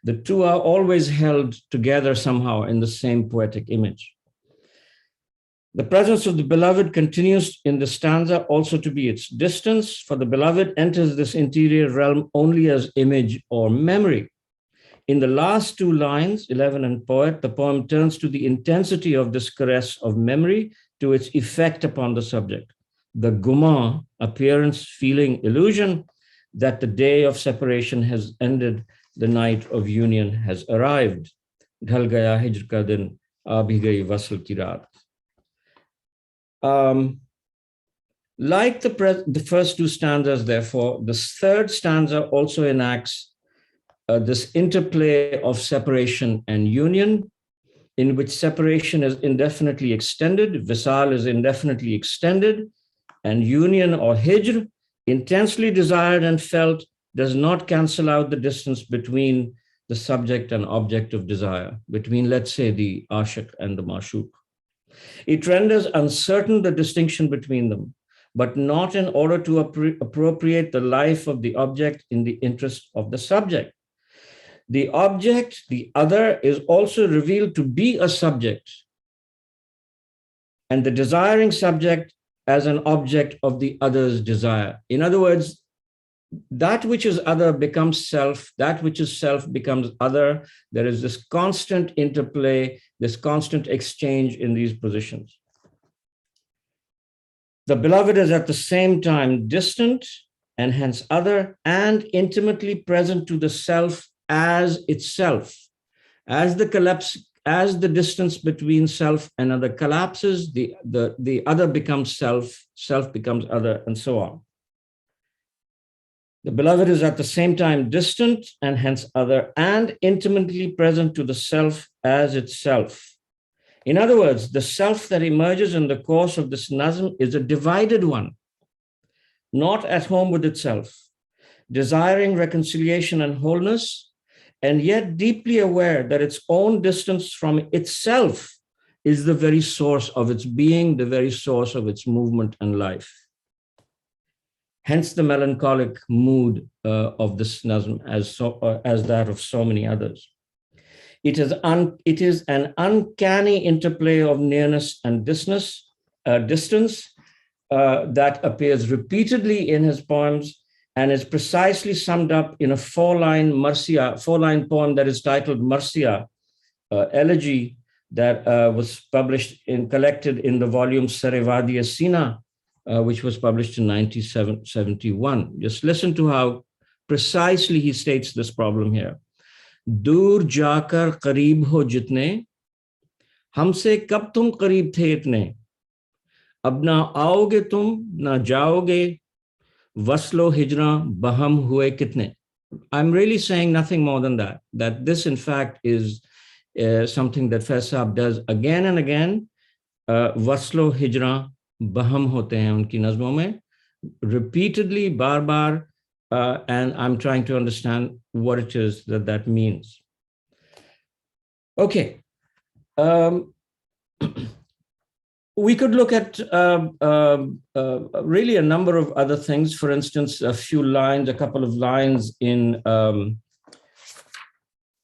Speaker 3: The two are always held together somehow in the same poetic image. The presence of the beloved continues in the stanza also to be its distance, for the beloved enters this interior realm only as image or memory. In the last two lines, 11 and Poet, the poem turns to the intensity of this caress of memory, to its effect upon the subject. The guma, appearance, feeling, illusion, that the day of separation has ended, the night of union has arrived. Dhal gaya hijr ka din, abhi gayi wasl ki raat. Like the first two stanzas, therefore, the third stanza also enacts this interplay of separation and union, in which separation is indefinitely extended, visal is indefinitely extended, and union or hijr, intensely desired and felt, does not cancel out the distance between the subject and object of desire, between, let's say, the ashiq and the ma'shuq. It renders uncertain the distinction between them, but not in order to appropriate the life of the object in the interest of the subject. The object, the other, is also revealed to be a subject, and the desiring subject as an object of the other's desire. In other words, that which is other becomes self, that which is self becomes other. There is this constant interplay, this constant exchange in these positions. The beloved is at the same time distant and hence other, and intimately present to the self as itself, As the distance between self and other collapses, the other becomes self, self becomes other, and so on. The beloved is at the same time distant and hence other, and intimately present to the self as itself. In other words, the self that emerges in the course of this nazm is a divided one, not at home with itself, desiring reconciliation and wholeness, and yet deeply aware that its own distance from itself is the very source of its being, the very source of its movement and life. Hence the melancholic mood of this nazm as that of so many others. It is an uncanny interplay of nearness and distance that appears repeatedly in his poems and is precisely summed up in a four-line poem that is titled Marcia, elegy that was collected in the volume Sarevadi Sina, which was published in 1971. Just listen to how precisely he states this problem here. दूर जाकर करीब हो जितने, हमसे कब तुम करीब थे इतने, अब ना आओगे तुम ना जाओगे, वस्लो हिजरा बहम हुए कितने. I'm really saying nothing more than that this in fact is something that Faiz Sahab does again and again. Waslo hijra baham hote hain unki nazmon mein, repeatedly, bar bar, and I'm trying to understand what it is that means. Okay. We could look at really a number of other things. For instance, a couple of lines in the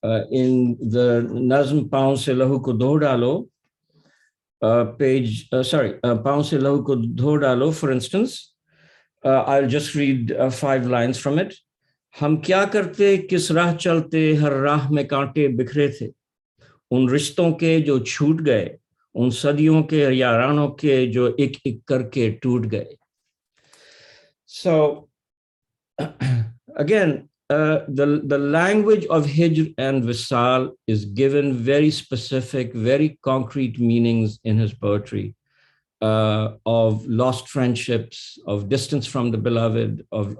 Speaker 3: Nazm Paun Se Lahu Ko Dho Dalo, Paun Se Lahu Ko Dho Dalo, for instance. I'll just read 5 lines from it. हम क्या करते किस राह चलते हर राह में कांटे बिखरे थे उन रिश्तों के जो छूट गए उन सदियों के यारानों के जो एक एक करके टूट गए. So again, the language of Hijr and Visal is given very specific, very concrete meanings in his poetry. Of lost friendships, of distance from the beloved, of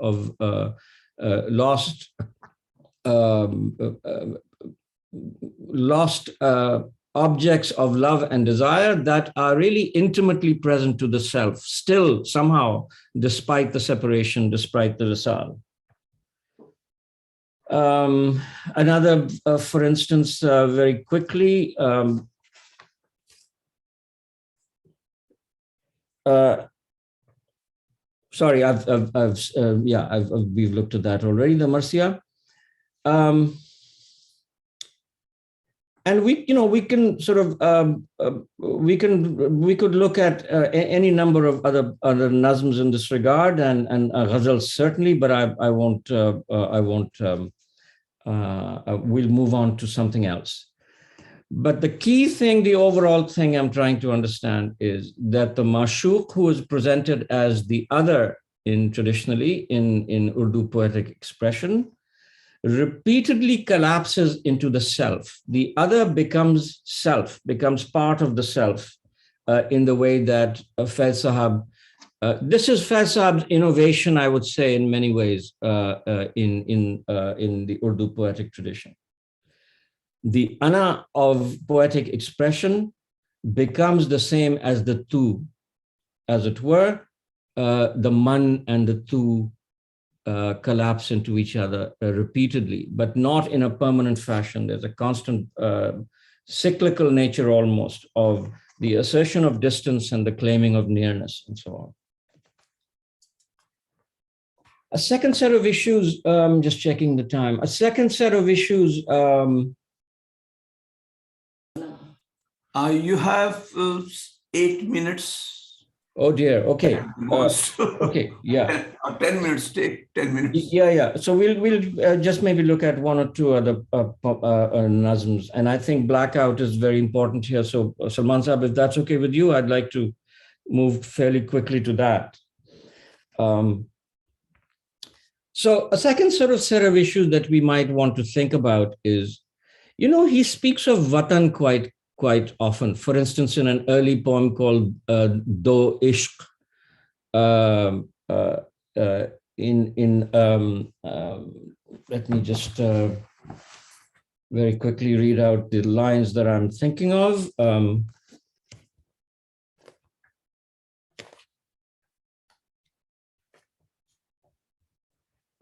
Speaker 3: lost objects of love and desire that are really intimately present to the self, still somehow, despite the separation, despite the visal. Another, for instance, very quickly, sorry, we've looked at that already, the Marcia. And we can sort of, we could look at any number of other nazms in this regard and ghazals certainly, but I won't, we'll move on to something else. But the key thing, the overall thing I'm trying to understand is that the Mashuq, who is presented as the other traditionally in Urdu poetic expression, repeatedly collapses into the self. The other becomes self, becomes part of the self in the way that Faiz Sahab, this is Faiz Sahab's innovation, I would say, in many ways in the Urdu poetic tradition. The ana of poetic expression becomes the same as the tu, as it were. The man and the tu collapse into each other repeatedly, but not in a permanent fashion. There's a constant cyclical nature almost of the assertion of distance and the claiming of nearness and so on. A second set of issues, just checking the time, a second set of issues.
Speaker 1: You have 8 minutes.
Speaker 3: Oh dear, okay. Okay, yeah.
Speaker 1: 10 minutes, take 10 minutes.
Speaker 3: Yeah. So we'll just maybe look at 1 or 2 other nazms. And I think blackout is very important here. So Salman Sahab, if that's okay with you, I'd like to move fairly quickly to that. So a second sort of set of issues that we might want to think about is You know, he speaks of Watan quite often. For instance, in an early poem called Do Ishq, let me just very quickly read out the lines that I'm thinking of.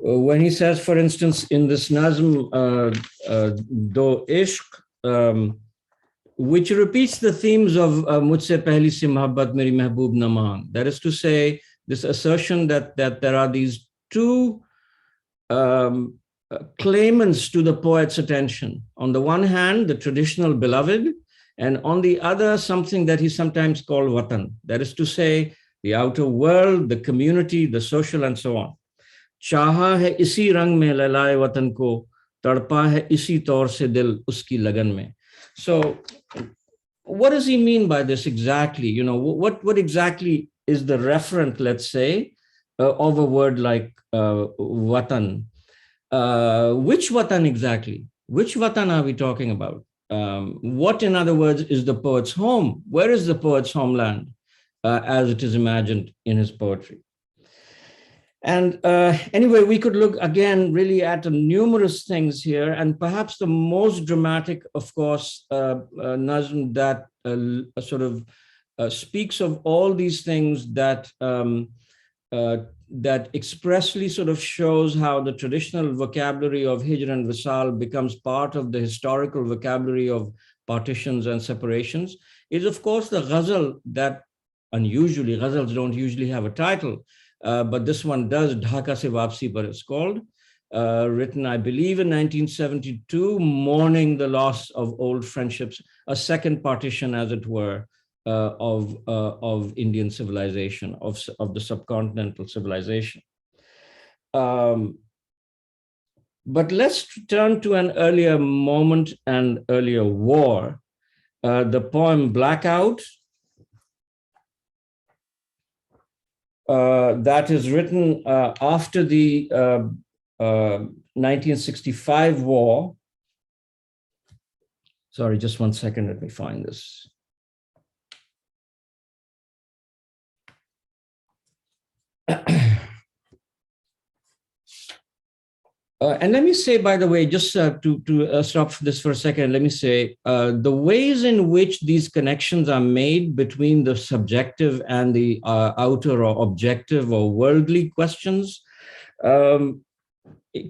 Speaker 3: When he says, for instance, in this Nazm, Do Ishq, which repeats the themes of Mujhse Pehli Si Mohabbat Meri Mehboob Na Maan. That is to say, this assertion that there are these two claimants to the poet's attention. On the one hand, the traditional beloved, and on the other, something that he sometimes called Watan. That is to say, the outer world, the community, the social, and so on. Chaha hai isi rang mein lalaye watan ko, tadpa hai isi taur se dil uski lagan mein. So what does he mean by this exactly? You know, what exactly is the referent, let's say, of a word like watan? Which watan exactly? Which watan are we talking about? What, in other words, is the poet's home? Where is the poet's homeland as it is imagined in his poetry? And anyway, we could look again really at numerous things here, and perhaps the most dramatic, of course, Nazm that sort of speaks of all these things that that expressly sort of shows how the traditional vocabulary of Hijr and Visal becomes part of the historical vocabulary of partitions and separations, is of course the ghazal that unusually, ghazals don't usually have a title, but this one does, Dhaka Se Wapsi Par it's called, written, I believe, in 1972, mourning the loss of old friendships, a second partition, as it were, of Indian civilization, of the subcontinental civilization. But let's turn to an earlier moment and earlier war, the poem Blackout, that is written after the 1965 war. Sorry, just one second, let me find this. And let me say, by the way, just to stop this for a second, let me say, the ways in which these connections are made between the subjective and the outer or objective or worldly questions,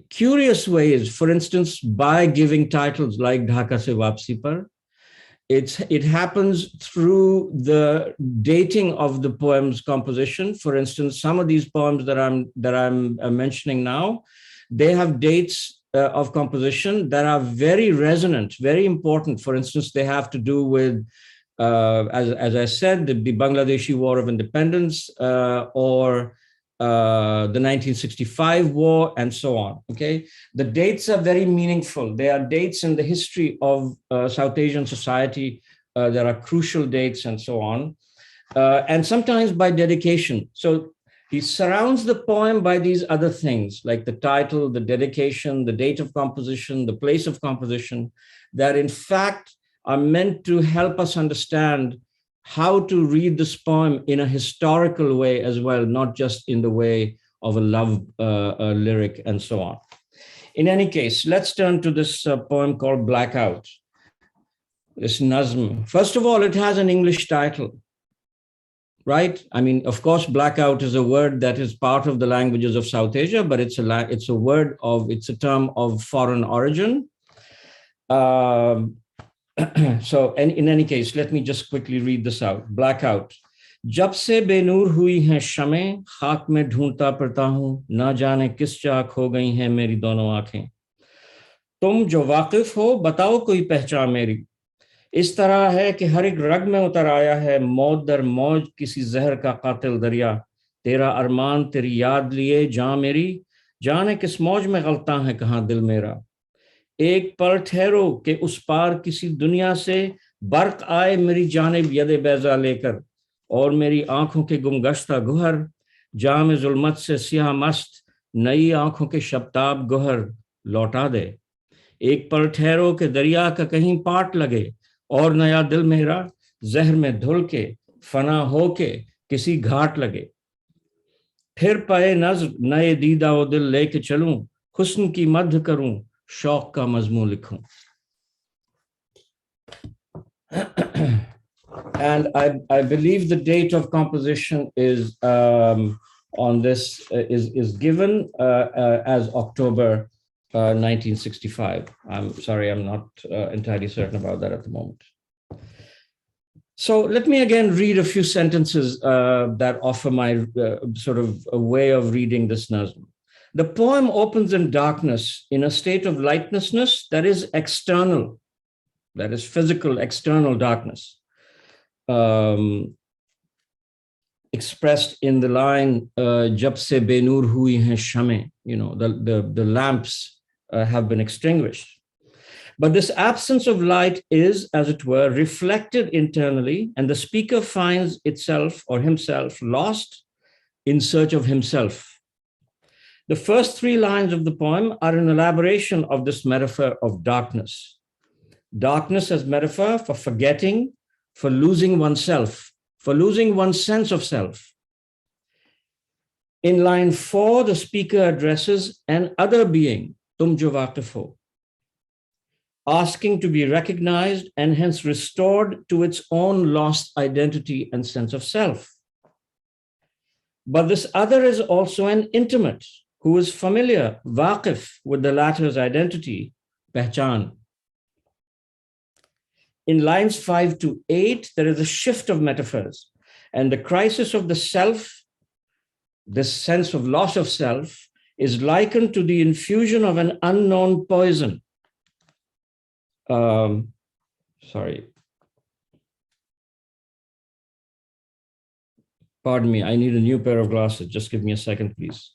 Speaker 3: curious ways, for instance, by giving titles like Dhaka Se Wapsi Par, it happens through the dating of the poem's composition. For instance, some of these poems that I'm mentioning now, they have dates of composition that are very resonant, very important. For instance, they have to do with, as I said, the Bangladeshi War of Independence or the 1965 war, and so on. Okay, the dates are very meaningful. They are dates in the history of South Asian society. There are crucial dates, and so on, and sometimes by dedication. So he surrounds the poem by these other things, like the title, the dedication, the date of composition, the place of composition, that in fact are meant to help us understand how to read this poem in a historical way as well, not just in the way of a love lyric and so on. In any case, let's turn to this poem called Blackout, this Nazm. First of all, it has an English title, right? I mean, of course, blackout is a word that is part of the languages of South Asia, but it's a term of foreign origin. So, and in any case, let me just quickly read this out. Blackout. जब से बेनूर हुई हैं शमें, खाक में ढूंढता फिरता हूँ, ना जाने किस चाह खो गई हैं मेरी दोनों आंखें. तुम जो वाकिफ हो, बताओ कोई पहचान मेरी. इस तरह है कि हर एक रग में उतर आया है मौत दर मौज किसी जहर का कातिल दरिया. तेरा अरमान तेरी याद लिए जान मेरी, जाने किस मौज में गलता है कहाँ दिल मेरा. एक पल ठहरो कि उस पार किसी दुनिया से बर्क आए मेरी जानिब यदे बैजा लेकर, और मेरी आंखों के गुमगश्ता गुहर जाम जुल्मत से सियाह मस्त नई आंखों के शब्ताब गुहर लौटा दे. एक पल ठहरो के दरिया का कहीं पाट लगे और नया दिल मेरा जहर में धुल के फना हो के किसी घाट लगे फिर पाए नज़्र नए दीदा वो दिल लेके चलूं हुस्न की मध्य करूं शौक का मजमू लिखूं and I believe the date of composition is on this is given as October 1965. I'm sorry, I'm not entirely certain about that at the moment. So let me again read a few sentences that offer my sort of a way of reading this nazm. The poem opens in darkness in a state of lightlessness that is external, that is physical, external darkness. Expressed in the line jab se benur hui hain shame, you know, the lamps have been extinguished. But this absence of light is, as it were, reflected internally, and the speaker finds itself or himself lost in search of himself. The first three lines of the poem are an elaboration of this metaphor of darkness. Darkness as metaphor for forgetting, for losing oneself, for losing one's sense of self. In line 4, the speaker addresses an other being, tum jo waqif ho, asking to be recognized and hence restored to its own lost identity and sense of self. But this other is also an intimate who is familiar, waqif, with the latter's identity, pehchan. In lines 5 to 8, there is a shift of metaphors, and the crisis of the self, this sense of loss of self, is likened to the infusion of an unknown poison. Sorry. Pardon me, I need a new pair of glasses. Just give me a second, please.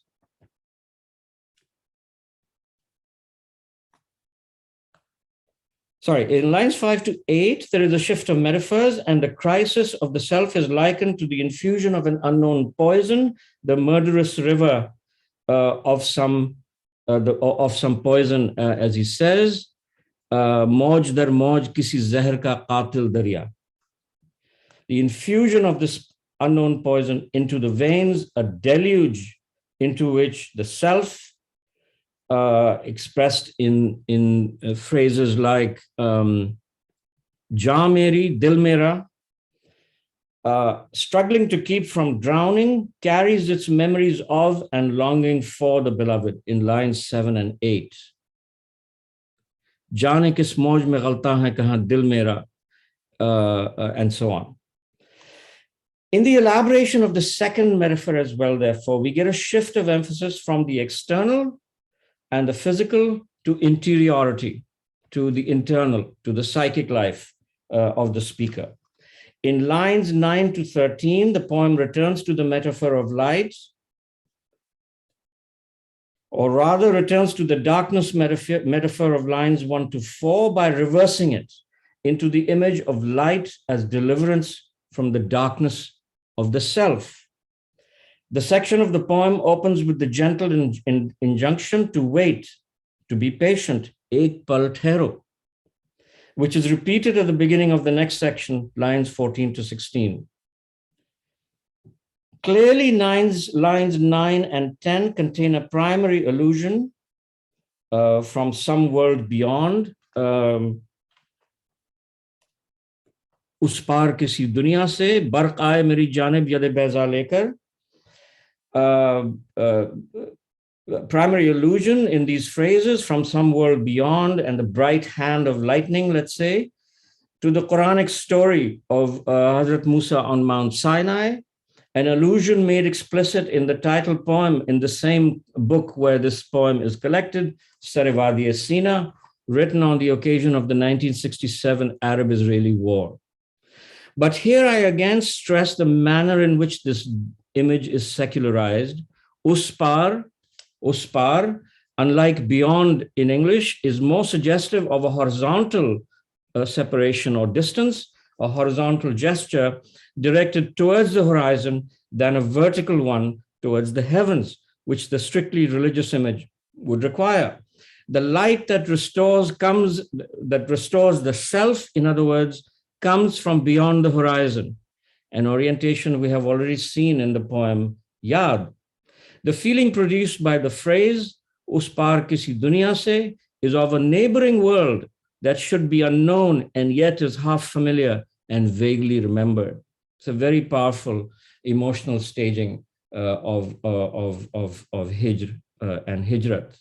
Speaker 3: Sorry, in lines 5 to 8, there is a shift of metaphors, and the crisis of the self is likened to the infusion of an unknown poison, the murderous river of some poison, as he says, Mauj dar mauj kisi zahar ka qatil darya. The infusion of this unknown poison into the veins, a deluge into which the self, expressed in phrases like "Ja meri, dil mera," struggling to keep from drowning, carries its memories of and longing for the beloved in lines 7 and 8. Jaane kis mauj mein ghalta hai kahan dil mera, and so on. In the elaboration of the second metaphor as well, therefore, we get a shift of emphasis from the external and the physical to interiority, to the internal, to the psychic life of the speaker. In lines 9 to 13, the poem returns to the metaphor of light, or rather returns to the darkness metaphor of lines 1 to 4 by reversing it into the image of light as deliverance from the darkness of the self. The section of the poem opens with the gentle injunction to wait, to be patient, ek pal thero, which is repeated at the beginning of the next section, lines 14 to 16. Clearly, lines 9 and 10 contain a primary allusion from some world beyond, us par kisi dunya se, barq aaye meri janib yade beza lekar. Primary allusion in these phrases from some world beyond and the bright hand of lightning, let's say, to the Quranic story of Hazrat Musa on Mount Sinai, an allusion made explicit in the title poem in the same book where this poem is collected, Sarivadi Sina, written on the occasion of the 1967 Arab-Israeli War. But here I again stress the manner in which this image is secularized. Uspar, unlike beyond in English, is more suggestive of a horizontal separation or distance, a horizontal gesture directed towards the horizon than a vertical one towards the heavens, which the strictly religious image would require. The light that restores the self, in other words, comes from beyond the horizon, an orientation we have already seen in the poem Yaad. The feeling produced by the phrase, us par kisi duniya se, is of a neighboring world that should be unknown and yet is half familiar and vaguely remembered. It's a very powerful emotional staging of Hijr and Hijrat.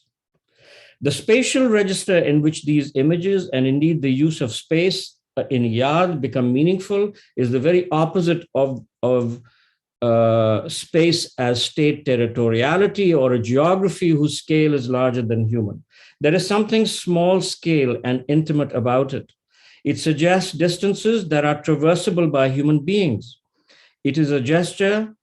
Speaker 3: The spatial register in which these images and indeed the use of space in Yaad become meaningful is the very opposite of space as state territoriality or a geography whose scale is larger than human. There is something small scale and intimate about it. It suggests distances that are traversable by human beings. It is a gesture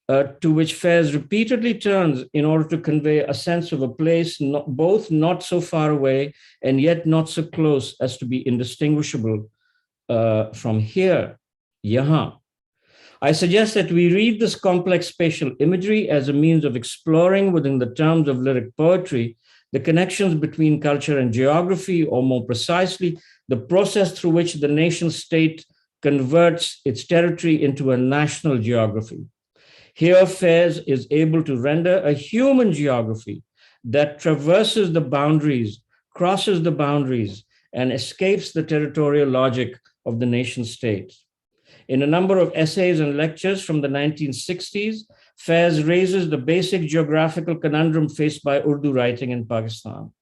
Speaker 3: to which Faiz repeatedly turns in order to convey a sense of a place both not so far away and yet not so close as to be indistinguishable from here, yahan. I suggest that we read this complex spatial imagery as a means of exploring within the terms of lyric poetry the connections between culture and geography, or more precisely, the process through which the nation state converts its territory into a national geography. Here, Faiz is able to render a human geography that traverses the boundaries, crosses the boundaries, and escapes the territorial logic of the nation state. In a number of essays and lectures from the 1960s, Faiz raises the basic geographical conundrum faced by Urdu writing in Pakistan,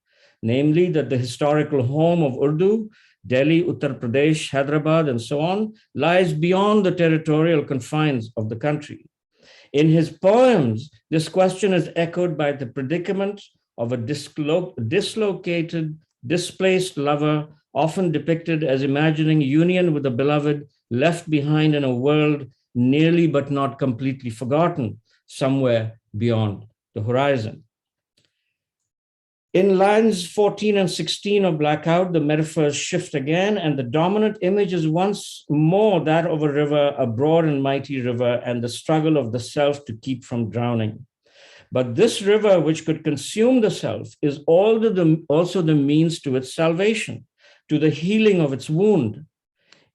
Speaker 3: namely that the historical home of Urdu, Delhi, Uttar Pradesh, Hyderabad, and so on, lies beyond the territorial confines of the country. In his poems, this question is echoed by the predicament of a dislocated, displaced lover, often depicted as imagining union with a beloved left behind in a world nearly but not completely forgotten, somewhere beyond the horizon. In lines 14 and 16 of Blackout, the metaphors shift again, and the dominant image is once more that of a river, a broad and mighty river, and the struggle of the self to keep from drowning. But this river, which could consume the self, is also the means to its salvation, to the healing of its wound.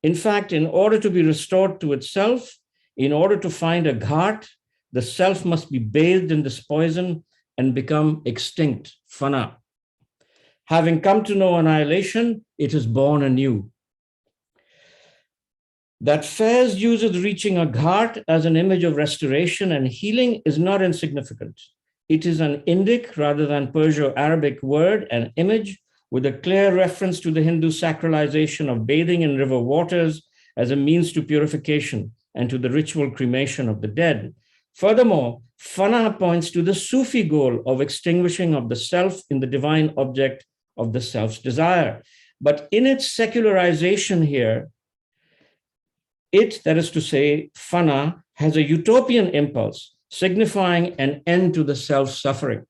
Speaker 3: In fact, in order to be restored to itself, in order to find a ghat, the self must be bathed in this poison and become extinct, fana. Having come to know annihilation, it is born anew. That Faiz uses reaching a ghat as an image of restoration and healing is not insignificant. It is an Indic rather than Perso-Arabic word and image with a clear reference to the Hindu sacralization of bathing in river waters as a means to purification and to the ritual cremation of the dead. Furthermore, fana points to the Sufi goal of extinguishing of the self in the divine object of the self's desire. But in its secularization here, that is to say, fana, has a utopian impulse, signifying an end to the self-suffering.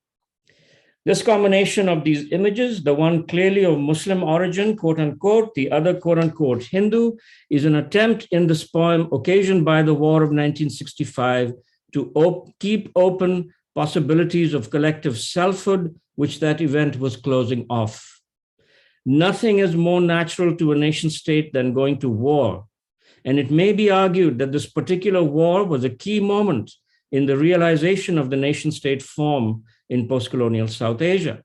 Speaker 3: This combination of these images, the one clearly of Muslim origin, quote unquote, the other, quote unquote, Hindu, is an attempt in this poem occasioned by the War of 1965 to keep open possibilities of collective selfhood, which that event was closing off. Nothing is more natural to a nation state than going to war. And it may be argued that this particular war was a key moment in the realization of the nation state form in post-colonial South Asia.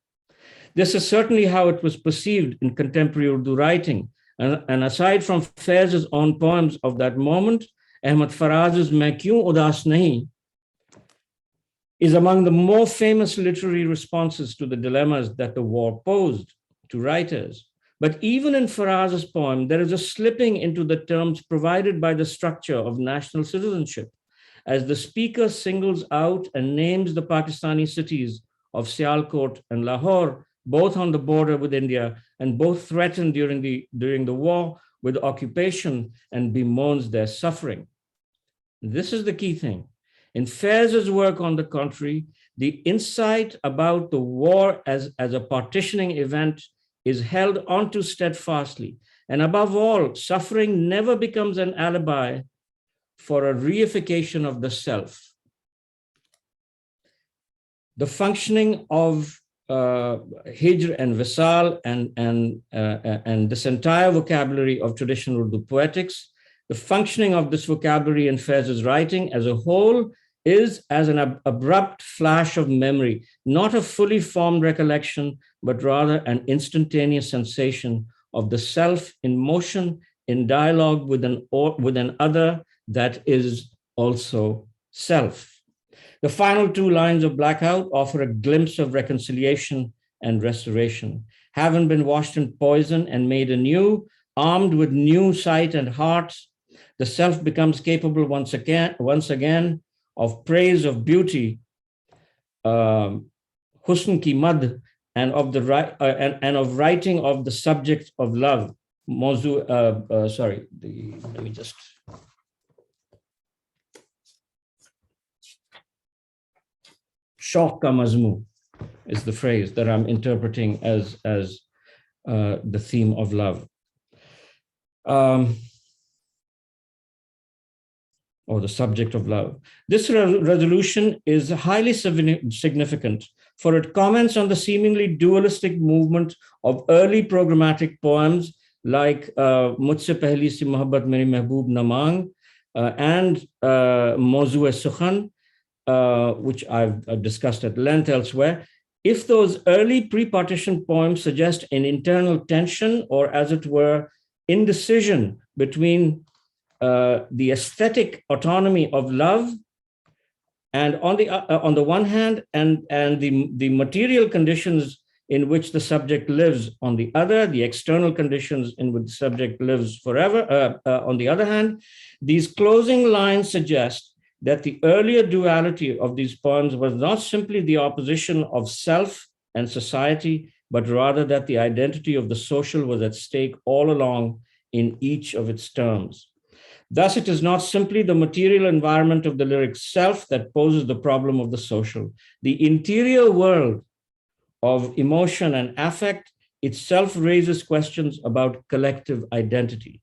Speaker 3: This is certainly how it was perceived in contemporary Urdu writing. And aside from Faiz's own poems of that moment, Ahmed Faraz's Main Kyun Udas Nahi is among the more famous literary responses to the dilemmas that the war posed to writers. But even in Faraz's poem, there is a slipping into the terms provided by the structure of national citizenship, as the speaker singles out and names the Pakistani cities of Sialkot and Lahore, both on the border with India and both threatened during the war with occupation, and bemoans their suffering. This is the key thing. In Faiz's work, on the contrary, the insight about the war as a partitioning event is held onto steadfastly. And above all, suffering never becomes an alibi for a reification of the self. The functioning of Hijr and Visal and this entire vocabulary of traditional Urdu poetics, the functioning of this vocabulary in Faiz's writing as a whole is as an abrupt flash of memory, not a fully formed recollection, but rather an instantaneous sensation of the self in motion, in dialogue with an other that is also self. The final two lines of Blackout offer a glimpse of reconciliation and restoration. Having been washed in poison and made anew, armed with new sight and heart, the self becomes capable once again of praise of beauty, husn ki mad, and of writing of the subject of love. Let me just. Shauq ka mazmu is the phrase that I'm interpreting as the theme of love. Or the subject of love. This resolution is highly significant, for it comments on the seemingly dualistic movement of early programmatic poems like Mujhse Pehli Si Mohabbat Meri Mehboob Namang and Mawzu-e Sukhan, which I've discussed at length elsewhere. If those early pre-partition poems suggest an internal tension, or as it were, indecision between the aesthetic autonomy of love, and on the one hand, and the material conditions in which the subject lives on the other, the external conditions in which the subject lives forever on the other hand, these closing lines suggest that the earlier duality of these poems was not simply the opposition of self and society, but rather that the identity of the social was at stake all along in each of its terms. Thus, it is not simply the material environment of the lyric self that poses the problem of the social. The interior world of emotion and affect itself raises questions about collective identity.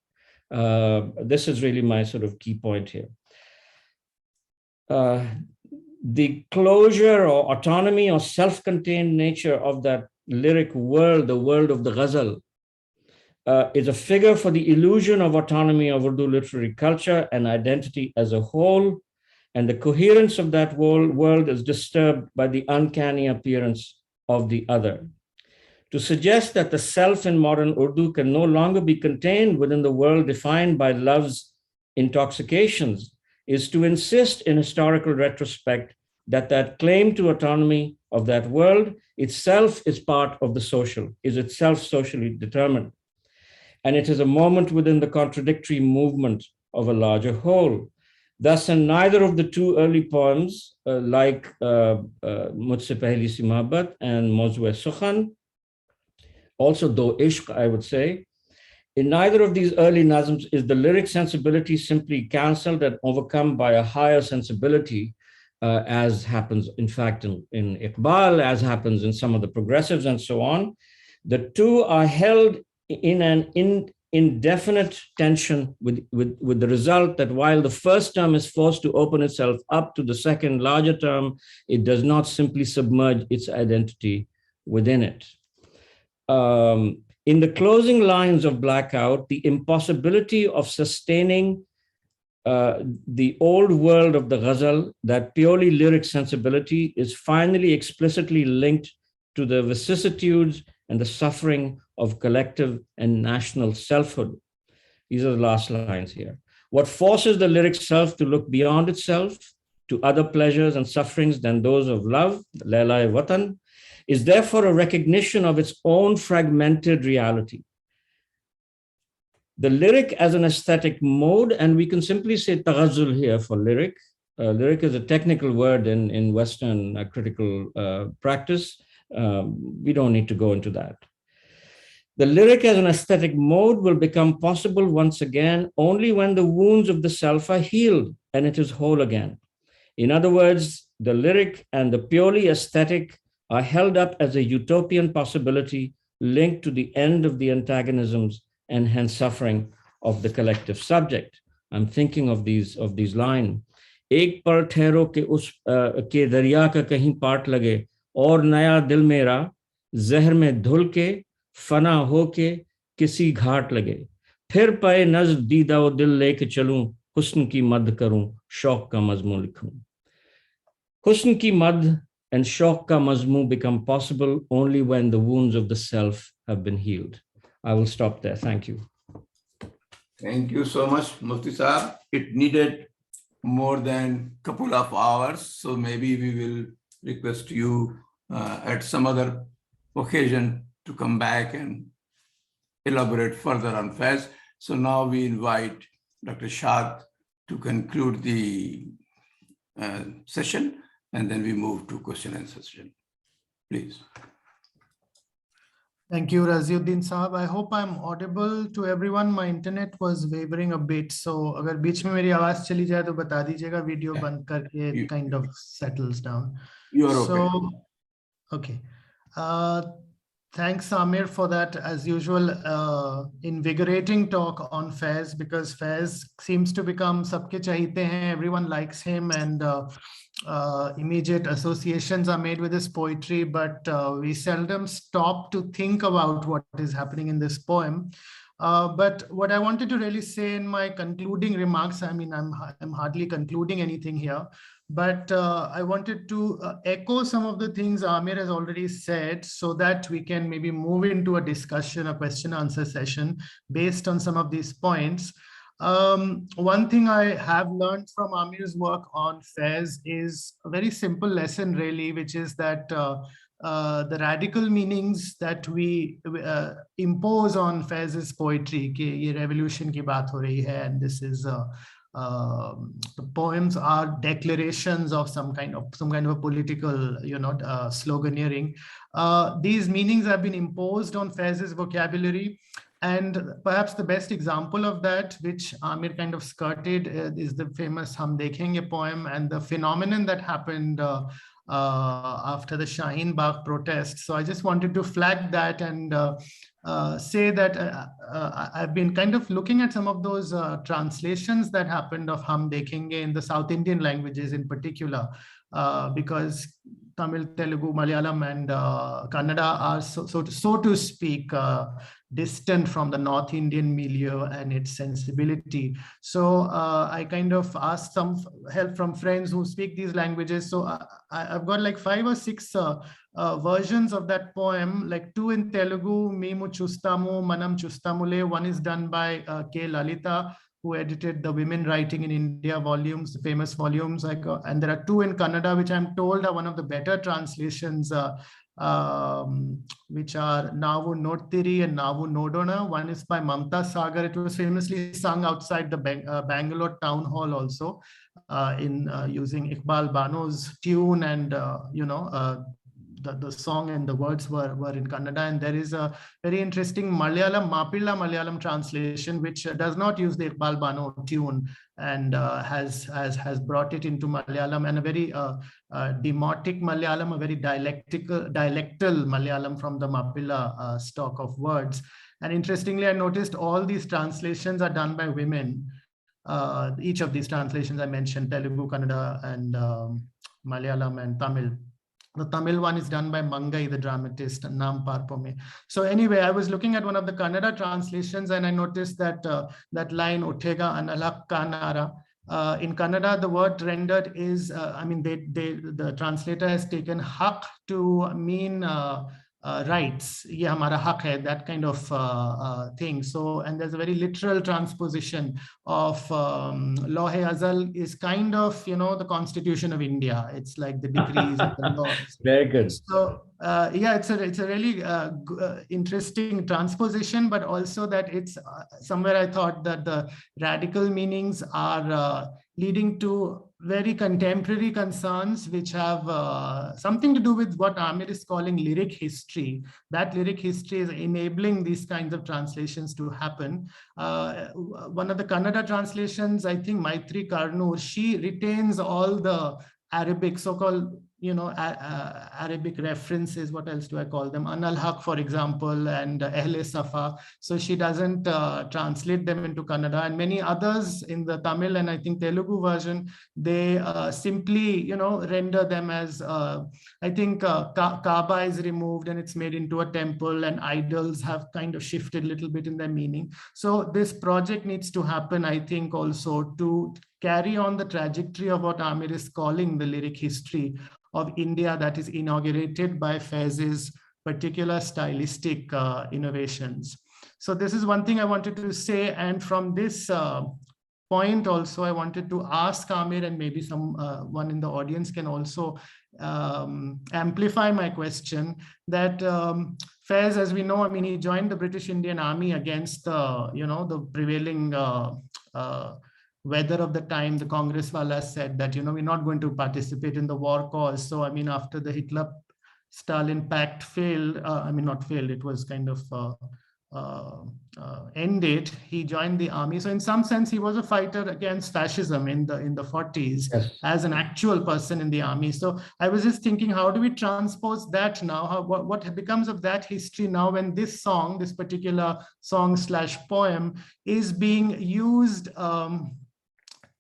Speaker 3: This is really my sort of key point here. The closure or autonomy or self-contained nature of that lyric world, the world of the ghazal, is a figure for the illusion of autonomy of Urdu literary culture and identity as a whole, and the coherence of that world is disturbed by the uncanny appearance of the other. To suggest that the self in modern Urdu can no longer be contained within the world defined by love's intoxications is to insist in historical retrospect that that claim to autonomy of that world itself is part of the social, is itself socially determined. And it is a moment within the contradictory movement of a larger whole. Thus, in neither of the two early poems, like Mujhse Pehli Si Mohabbat and Mawzu-e Sukhan, also Do Ishq, I would say, in neither of these early nazms is the lyric sensibility simply cancelled and overcome by a higher sensibility, as happens, in fact, in Iqbal, as happens in some of the progressives and so on. The two are held in an indefinite tension with the result that while the first term is forced to open itself up to the second larger term, it does not simply submerge its identity within it. In the closing lines of Blackout, the impossibility of sustaining the old world of the ghazal, that purely lyric sensibility, is finally explicitly linked to the vicissitudes and the suffering of collective and national selfhood. These are the last lines here. What forces the lyric self to look beyond itself to other pleasures and sufferings than those of love, Laila-e Watan, is therefore a recognition of its own fragmented reality. The lyric as an aesthetic mode, and we can simply say taghazzul here for lyric. Lyric is a technical word in Western critical practice. We don't need to go into that. The lyric as an aesthetic mode will become possible once again only when the wounds of the self are healed and it is whole again. In other words, the lyric and the purely aesthetic are held up as a utopian possibility linked to the end of the antagonisms and hence suffering of the collective subject. I'm thinking of these lines. Ek par thero ke us ke darya ka kahin part lage aur naya dil mera जहर में धुल के फना हो के किसी घाट लगे, फिर पाए नज़्र दीदा वो दिल लेके चलूं, हुस्न की मद करूं, शौक का मजमू लिखूं. Husn ki mad and shauq ka mazmu become possible only when the wounds of the self have been healed. I will stop there. Thank you.
Speaker 1: Thank you so much, Mufti Sahab. It needed more than a couple of hours, so maybe we will request you at some other occasion to come back and elaborate further on Faiz. So now we invite Dr. Shad to conclude the session, and then we move to question and answer session. Please.
Speaker 4: Thank you, Raziuddin Sahab. I hope I'm audible to everyone. My internet was wavering a bit, so अगर बीच में मेरी आवाज चली जाए तो बता दीजिएगा. Video बंद करके it kind of settles down.
Speaker 1: You are okay.
Speaker 4: So, okay. Thanks, Amir, for that, as usual, invigorating talk on Faiz, because Faiz seems to become sabke chahite hain. Everyone likes him, and immediate associations are made with his poetry, but we seldom stop to think about what is happening in this poem. But what I wanted to really say in my concluding remarks, I mean, I'm hardly concluding anything here, but I wanted to echo some of the things Amir has already said, so that we can maybe move into a discussion, a question answer session based on some of these points. One thing I have learned from Amir's work on Faiz is a very simple lesson, really, which is that the radical meanings that we impose on Faiz's poetry, कि ये revolution की बात हो रही है, and this is the poems are declarations of some kind of a political, sloganeering. These meanings have been imposed on Faiz's vocabulary. And perhaps the best example of that, which Amir kind of skirted, is the famous Hum Dekhenge poem, and the phenomenon that happened after the Shaheen Bagh protest. So I just wanted to flag that and say that I've been kind of looking at some of those translations that happened of Hum Dekhenge in the South Indian languages in particular, because Tamil, Telugu, Malayalam, and Kannada are so to speak distant from the North Indian milieu and its sensibility. So I kind of asked some help from friends who speak these languages. So I've got like 5 or 6 versions of that poem, like 2 in Telugu, Meemu Chustamu, Manam Chustamule. One is done by K. Lalita, who edited the Women Writing in India volumes, the famous volumes. And there are 2 in Kannada, which I'm told are one of the better translations, which are Navu Nottiri and Navu Nodona. One is by Mamta Sagar. It was famously sung outside the Bangalore town hall also, in using Iqbal Bano's tune, and the song and the words were in Kannada. And there is a very interesting Malayalam, Mapilla Malayalam translation, which does not use the Iqbal Bano tune, and has brought it into Malayalam, and a very demotic Malayalam, a very dialectal Malayalam from the Mapilla stock of words. And interestingly, I noticed all these translations are done by women. Each of these translations I mentioned, Telugu, Kannada, and Malayalam and Tamil. The Tamil one is done by Mangai, the dramatist, Nam Parpome. So anyway, I was looking at one of the Kannada translations, and I noticed that that line, Uthega Analak Kanara, in Kannada, the word rendered is, the translator has taken haq to mean rights. Ye hamara haq hai, that kind of thing. So, and there's a very literal transposition of Law-e-Azal is kind of, the Constitution of India. It's like the decrees of the laws.
Speaker 3: Very good.
Speaker 4: So, yeah, it's a really interesting transposition, but also that it's somewhere I thought that the radical meanings are leading to very contemporary concerns, which have something to do with what Amir is calling lyric history. That lyric history is enabling these kinds of translations to happen. One of the Kannada translations, I think Maitri Karnoor, she retains all the Arabic, so-called Arabic references. What else do I call them? Anal Haq, for example, and Ahle Safa. So she doesn't translate them into Kannada, and many others in the Tamil and I think Telugu version, they simply, render them as, I think Kaaba is removed and it's made into a temple, and idols have kind of shifted a little bit in their meaning. So this project needs to happen, I think, also to carry on the trajectory of what Amir is calling the lyric history of India that is inaugurated by Faiz's particular stylistic innovations. So this is one thing I wanted to say. And from this point also, I wanted to ask Amir, and maybe someone in the audience can also amplify my question, that Faiz, as we know, I mean, he joined the British Indian Army against the prevailing weather of the time. The Congress wallahs said that, we're not going to participate in the war cause. So, I mean, after the Hitler-Stalin pact failed, not failed, it was kind of ended, he joined the army. So in some sense, he was a fighter against fascism in the 40s, yes, as an actual person in the army. So I was just thinking, how do we transpose that now? What becomes of that history now when this song, this particular song/poem, is being used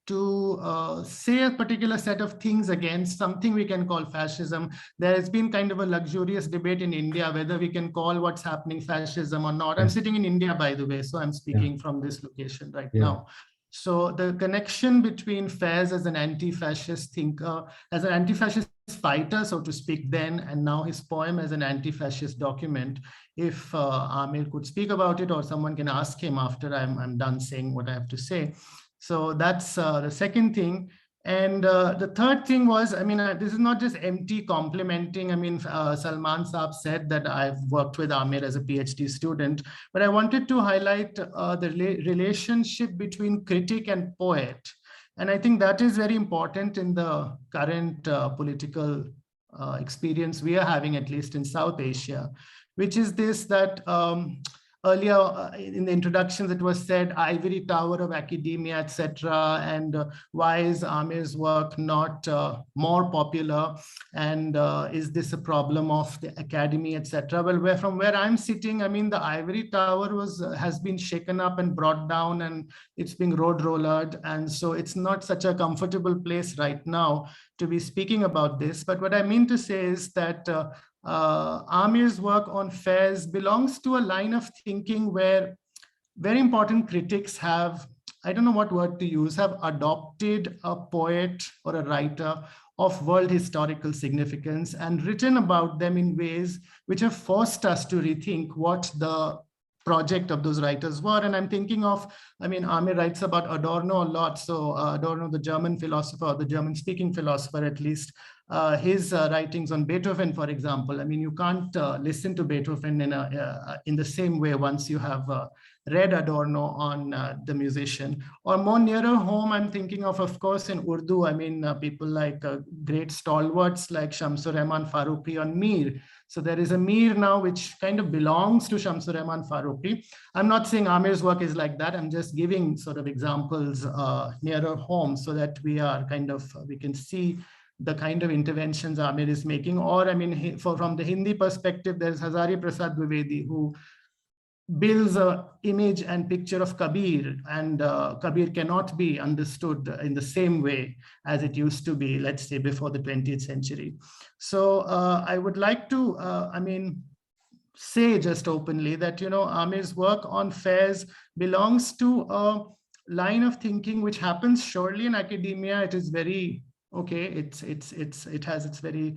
Speaker 4: to say a particular set of things against something we can call fascism? There has been kind of a luxurious debate in India whether we can call what's happening fascism or not. I'm sitting in India, by the way, so I'm speaking from this location right now. So the connection between Faiz as an anti-fascist thinker, as an anti-fascist fighter, so to speak, then, and now his poem as an anti-fascist document, if Amir could speak about it, or someone can ask him after I'm done saying what I have to say. So that's the second thing. And the third thing was, this is not just empty complimenting. Salman Saab said that I've worked with Amir as a PhD student, but I wanted to highlight the relationship between critic and poet. And I think that is very important in the current political experience we are having, at least in South Asia, which is this, that earlier in the introductions, it was said ivory tower of academia, etc. And why is Amir's work not more popular? And is this a problem of the academy, etc.? Well, from where I'm sitting, the ivory tower has been shaken up and brought down, and it's being road-rollered. And so it's not such a comfortable place right now to be speaking about this. But what I mean to say is that Amir's work on Faiz belongs to a line of thinking where very important critics have, I don't know what word to use, have adopted a poet or a writer of world historical significance and written about them in ways which have forced us to rethink what the project of those writers were. And I'm thinking of, Amir writes about Adorno a lot. So Adorno, the German philosopher, or the German-speaking philosopher at least, his writings on Beethoven, for example. You can't listen to Beethoven in the same way once you have read Adorno on the musician. Or more nearer home, I'm thinking of course, in Urdu, people like great stalwarts like Shamsur Rahman Farooqi on Mir. So there is a Mir now which kind of belongs to Shamsur Rahman Farooqi. I'm not saying Amir's work is like that. I'm just giving sort of examples nearer home so that we can see the kind of interventions Amir is making. Or, from the Hindi perspective, there's Hazari Prasad Dwivedi, who builds an image and picture of Kabir, and Kabir cannot be understood in the same way as it used to be, let's say, before the 20th century. So I would like to, say just openly that, Amir's work on Faiz belongs to a line of thinking which happens surely in academia. It is very, okay, it has its very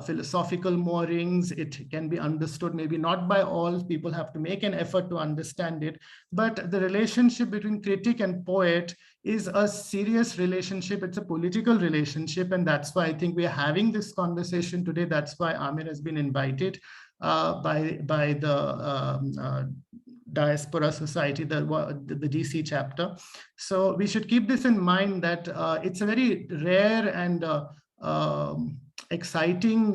Speaker 4: philosophical moorings. It can be understood, maybe not by all. People have to make an effort to understand it. But the relationship between critic and poet is a serious relationship. It's a political relationship. And that's why I think we are having this conversation today. That's why Amir has been invited by the Diaspora Society, the DC chapter. So we should keep this in mind, that it's a very rare and exciting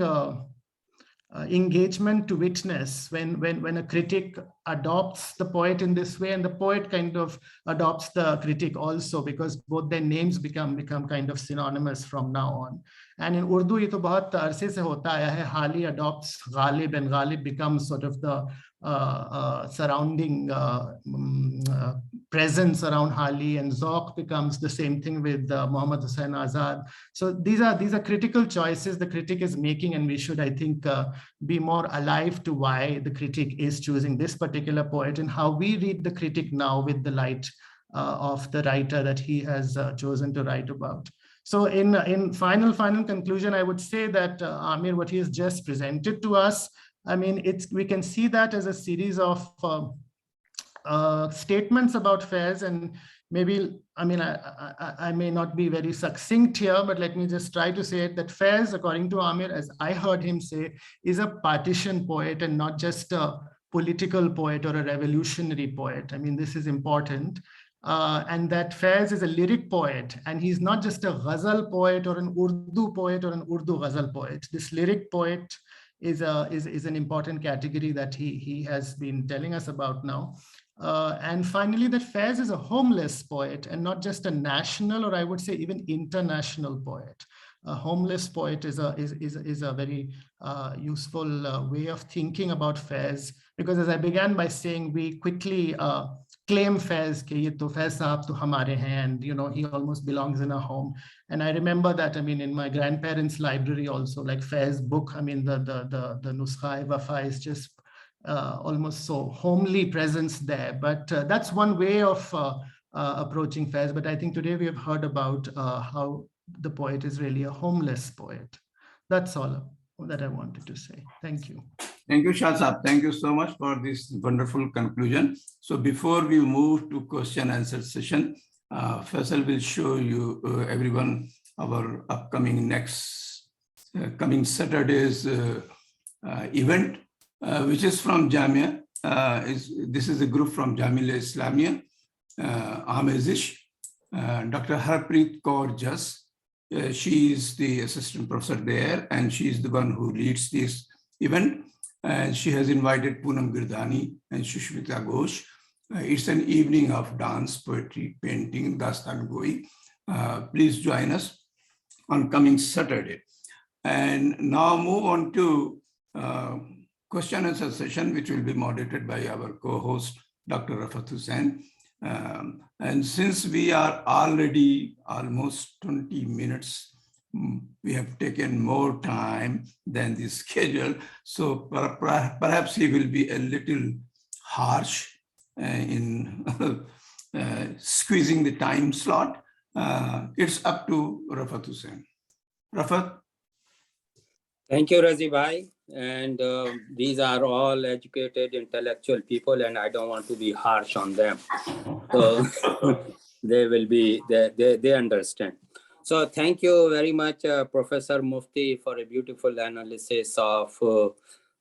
Speaker 4: engagement to witness when a critic adopts the poet in this way, and the poet kind of adopts the critic also, because both their names become kind of synonymous from now on. And in Urdu, ये तो बहुत अरसे से होता आया है. Hali adopts Ghalib, and Ghalib becomes sort of the surrounding presence around Hali, and Zauq becomes the same thing with Muhammad Hussain Azad. So these are critical choices the critic is making, and we should, I think, be more alive to why the critic is choosing this particular poet, and how we read the critic now with the light of the writer that he has chosen to write about. So in final conclusion, I would say that Amir, what he has just presented to us, I mean, we can see that as a series of statements about Faiz, and maybe, I mean, I may not be very succinct here, but let me just try to say it, that Faiz, according to Amir, as I heard him say, is a partition poet and not just a political poet or a revolutionary poet. I mean, this is important. And that Faiz is a lyric poet, and he's not just a ghazal poet or an Urdu poet or an Urdu ghazal poet. This lyric poet is an important category that he has been telling us about now. And finally, that Faiz is a homeless poet and not just a national, or I would say even international poet. A homeless poet is a very useful way of thinking about Faiz, because as I began by saying, we quickly claim Faiz, कि ये तो Faiz साहब तो हमारे हैं, and you know, he almost belongs in a home. And I remember that, I mean, in my grandparents' library also, like Faiz book, I mean, the Nuskha Wafa is just almost so homely presence there. But that's one way of approaching Faiz. But I think today we have heard about how the poet is really a homeless poet. That's all that I wanted to say. Thank you.
Speaker 1: Thank you, Shah Saab. Thank you so much for this wonderful conclusion. So before we move to question answer session, Faisal will show you everyone our upcoming coming Saturday's event, which is from Jamia. This is a group from Jamia Islamia, Amezish, Dr. Harpreet Kaur Jas. She is the assistant professor there, and she is the one who leads this event. And she has invited Poonam Girdhani and Shushmita Ghosh. It's an evening of dance, poetry, painting, Dastan Goi. Please join us on coming Saturday. And now move on to question and answer session, which will be moderated by our co-host, Dr. Rafat Hussain. And since we are already almost 20 minutes, we have taken more time than the schedule. So perhaps he will be a little harsh in squeezing the time slot. It's up to Rafat Hussain. Rafat.
Speaker 5: Thank you, Razi Bhai. And these are all educated, intellectual people, and I don't want to be harsh on them. So they will be, they understand. So thank you very much, Professor Mufti, for a beautiful analysis of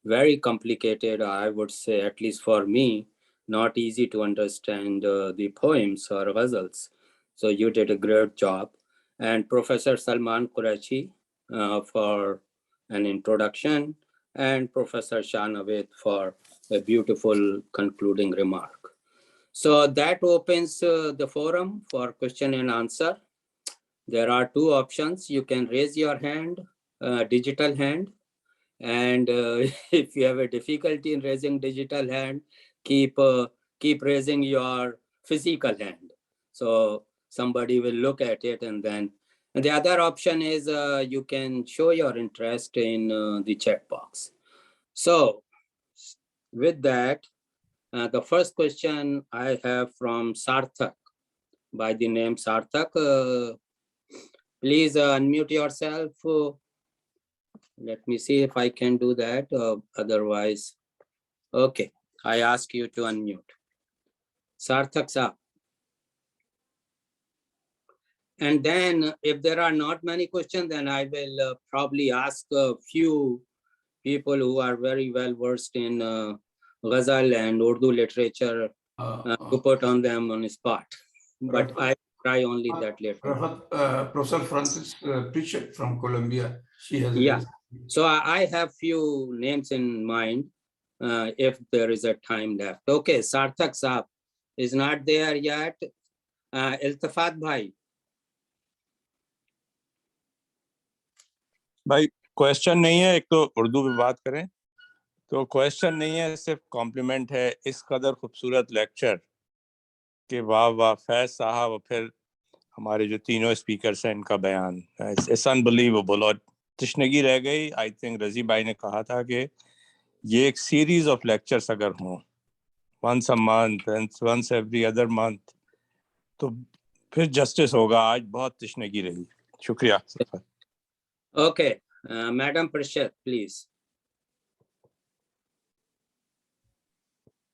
Speaker 5: very complicated, I would say, at least for me, not easy to understand the poems or ghazals. So you did a great job. And Professor Salman Qureshi for an introduction, and Professor Shah Naveed for a beautiful concluding remark. So that opens the forum for question and answer. There are two options. You can raise your hand, digital hand, and if you have a difficulty in raising digital hand, keep raising your physical hand. So somebody will look at it, and the other option is you can show your interest in the chat box. So with that, the first question I have from Sarthak, by the name Sarthak. Please unmute yourself. Let me see if I can do that. Otherwise, okay. I ask you to unmute. Sarthak Saab. And then if there are not many questions, then I will probably ask a few people who are very well versed in Ghazal and Urdu literature to put on them on the spot. But I try only that later.
Speaker 1: Professor Francis Pritchett from Columbia. She has
Speaker 5: So I have few names in mind if there is a time left. Okay, Sarthak Saab is not there yet. Iltafat Bhai.
Speaker 6: भाई question नहीं है, एक तो उर्दू में बात करें तो question नहीं है, सिर्फ कॉम्प्लीमेंट है इस कदर खूबसूरत लेक्चर के वाह वाह फैज साहब और फिर हमारे जो तीनों स्पीकर्स हैं इनका बयान इट्स अनबिलीवेबल और तशनगी रह गई। आई थिंक रजी भाई ने कहा था कि ये एक सीरीज ऑफ लेक्चर्स अगर हों once a month once every other month तो फिर जस्टिस होगा। आज बहुत तशनगी रही। शुक्रिया।
Speaker 5: Okay, Madam Prashad, please.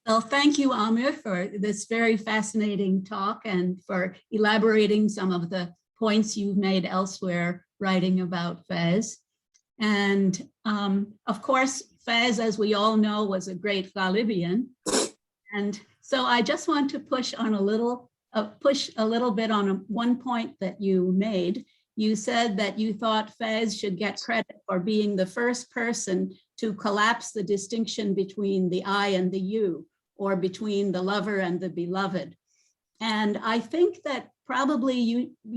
Speaker 7: Well, thank you, Amir, for this very fascinating talk and for elaborating some of the points you've made elsewhere writing about Faiz. And of course, Faiz, as we all know, was a great Ghalibian. And so I just want to push a little bit on one point that you made. You said that you thought Faiz should get credit for being the first person to collapse the distinction between the I and the you, or between the lover and the beloved. And I think that probably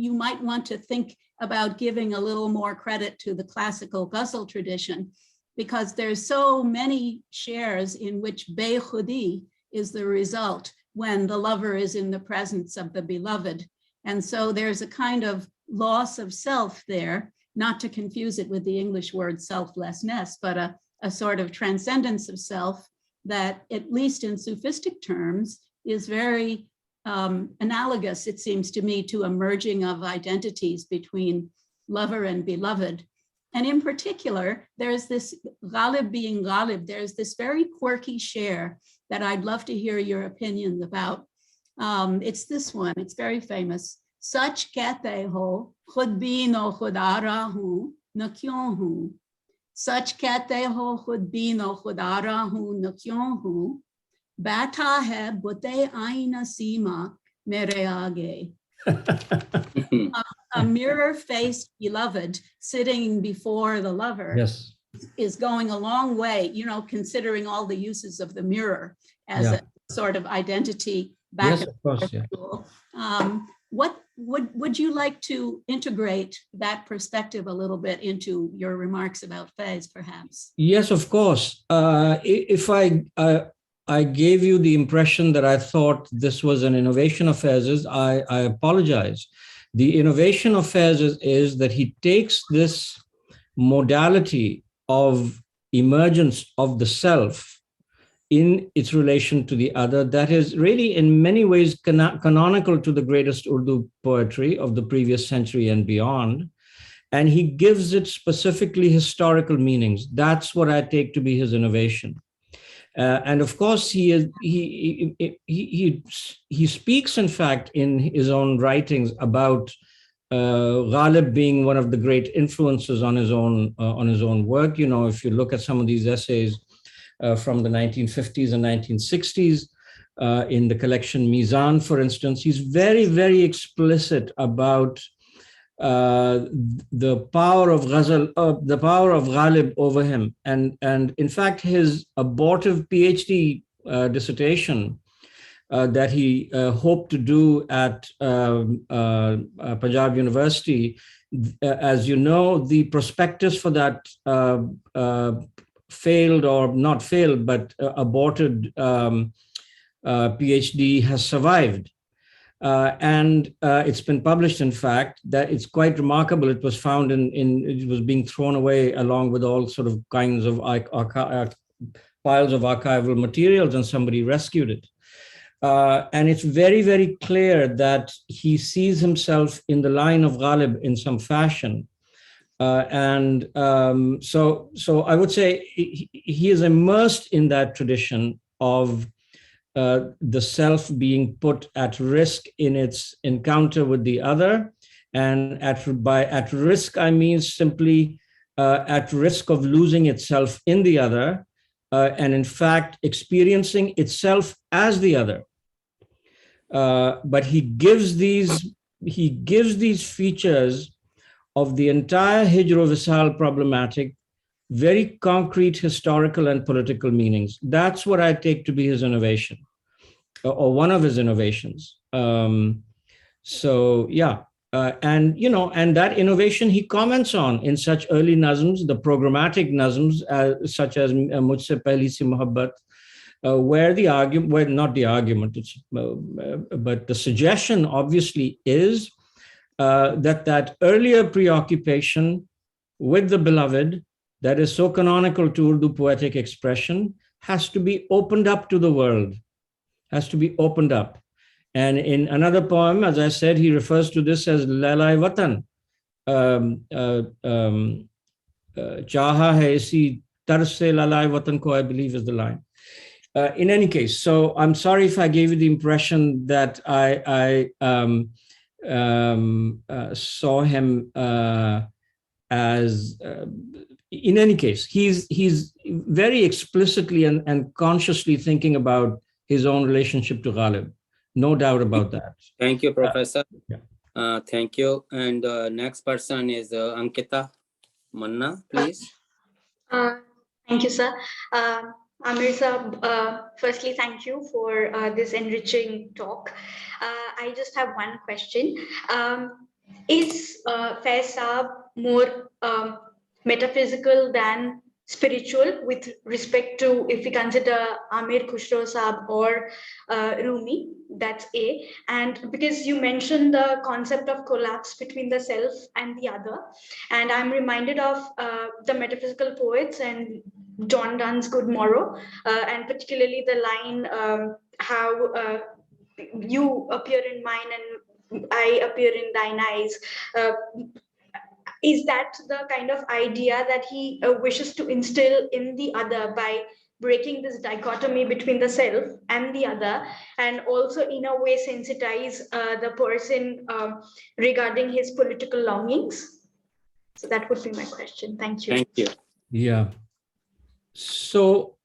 Speaker 7: you might want to think about giving a little more credit to the classical ghazal tradition, because there's so many shares in which Bey-Khudi is the result when the lover is in the presence of the beloved. And so there's a kind of loss of self there, not to confuse it with the English word selflessness, but a sort of transcendence of self that, at least in Sufistic terms, is very analogous, it seems to me, to a merging of identities between lover and beloved. And in particular, there's this Ghalib being Ghalib, there's this very quirky share that I'd love to hear your opinions about. It's this one, it's very famous. Sach kehte ho, khud bhi no khud aa raha hoon, na kyon hoon. Sach kehte ho, khud bhi no khud aa raha hoon, na kyon hoon. Baitha hai bute aina seema mere aage. A mirror-faced beloved sitting before the lover, yes, is going a long way, considering all the uses of the mirror as a sort of identity back. Yes, of course, yeah. What would you like to integrate that perspective a little bit into your remarks about Faiz, perhaps?
Speaker 3: Yes, of course. If I gave you the impression that I thought this was an innovation of Faiz's, I apologize. The innovation of Faiz is that he takes this modality of emergence of the self in its relation to the other that is really in many ways canonical to the greatest Urdu poetry of the previous century and beyond. And he gives it specifically historical meanings. That's what I take to be his innovation. And of course, he speaks, in fact, in his own writings about Ghalib being one of the great influences on his own work. If you look at some of these essays from the 1950s and 1960s, in the collection Mizan, for instance, he's very, very explicit about the power of ghazal, the power of Ghalib over him. And in fact, his abortive PhD dissertation that he hoped to do at Punjab University, as you know, the prospectus for that failed, or not failed, but aborted PhD has survived. And it's been published, in fact, that it's quite remarkable. It was found it was being thrown away along with all sort of kinds of piles of archival materials, and somebody rescued it. And it's very, very clear that he sees himself in the line of Ghalib in some fashion. So I would say he is immersed in that tradition of the self being put at risk in its encounter with the other. And at risk, I mean simply at risk of losing itself in the other, and in fact, experiencing itself as the other. But he gives these features of the entire Hijr Visal problematic very concrete historical and political meanings. That's what I take to be his innovation, or one of his innovations. So yeah, and that innovation he comments on in such early nazms, the programmatic nazms, such as Mujhse Pehli Si Mohabbat, where the argument, well, not the argument, but the suggestion obviously is that earlier preoccupation with the beloved, that is so canonical to Urdu poetic expression, has to be opened up to the world, has to be opened up. And in another poem, as I said, he refers to this as Lailai Watan. Chaha hai isi tarse Lailai Watan ko, I believe is the line. In any case, so I'm sorry if I gave you the impression that I saw him as, in any case, he's very explicitly and consciously thinking about his own relationship to Ghalib. No doubt about that.
Speaker 5: Thank you, Professor.
Speaker 3: Yeah.
Speaker 5: Thank you. And next person is Ankita Manna, please.
Speaker 8: Thank you, sir. Amir sir, firstly, thank you for this enriching talk. I just have one question. Is Faiz Saab more metaphysical than spiritual with respect to, if we consider Amir Khusro Saab or Rumi? That's A. And because you mentioned the concept of collapse between the self and the other, and I'm reminded of the metaphysical poets and John Donne's Good Morrow, and particularly the line, how you appear in mine and I appear in thine eyes. Is that the kind of idea that he wishes to instill in the other by breaking this dichotomy between the self and the other, and also in a way sensitize the person regarding his political longings? So that would be my question. Thank you.
Speaker 5: Thank you.
Speaker 3: Yeah. So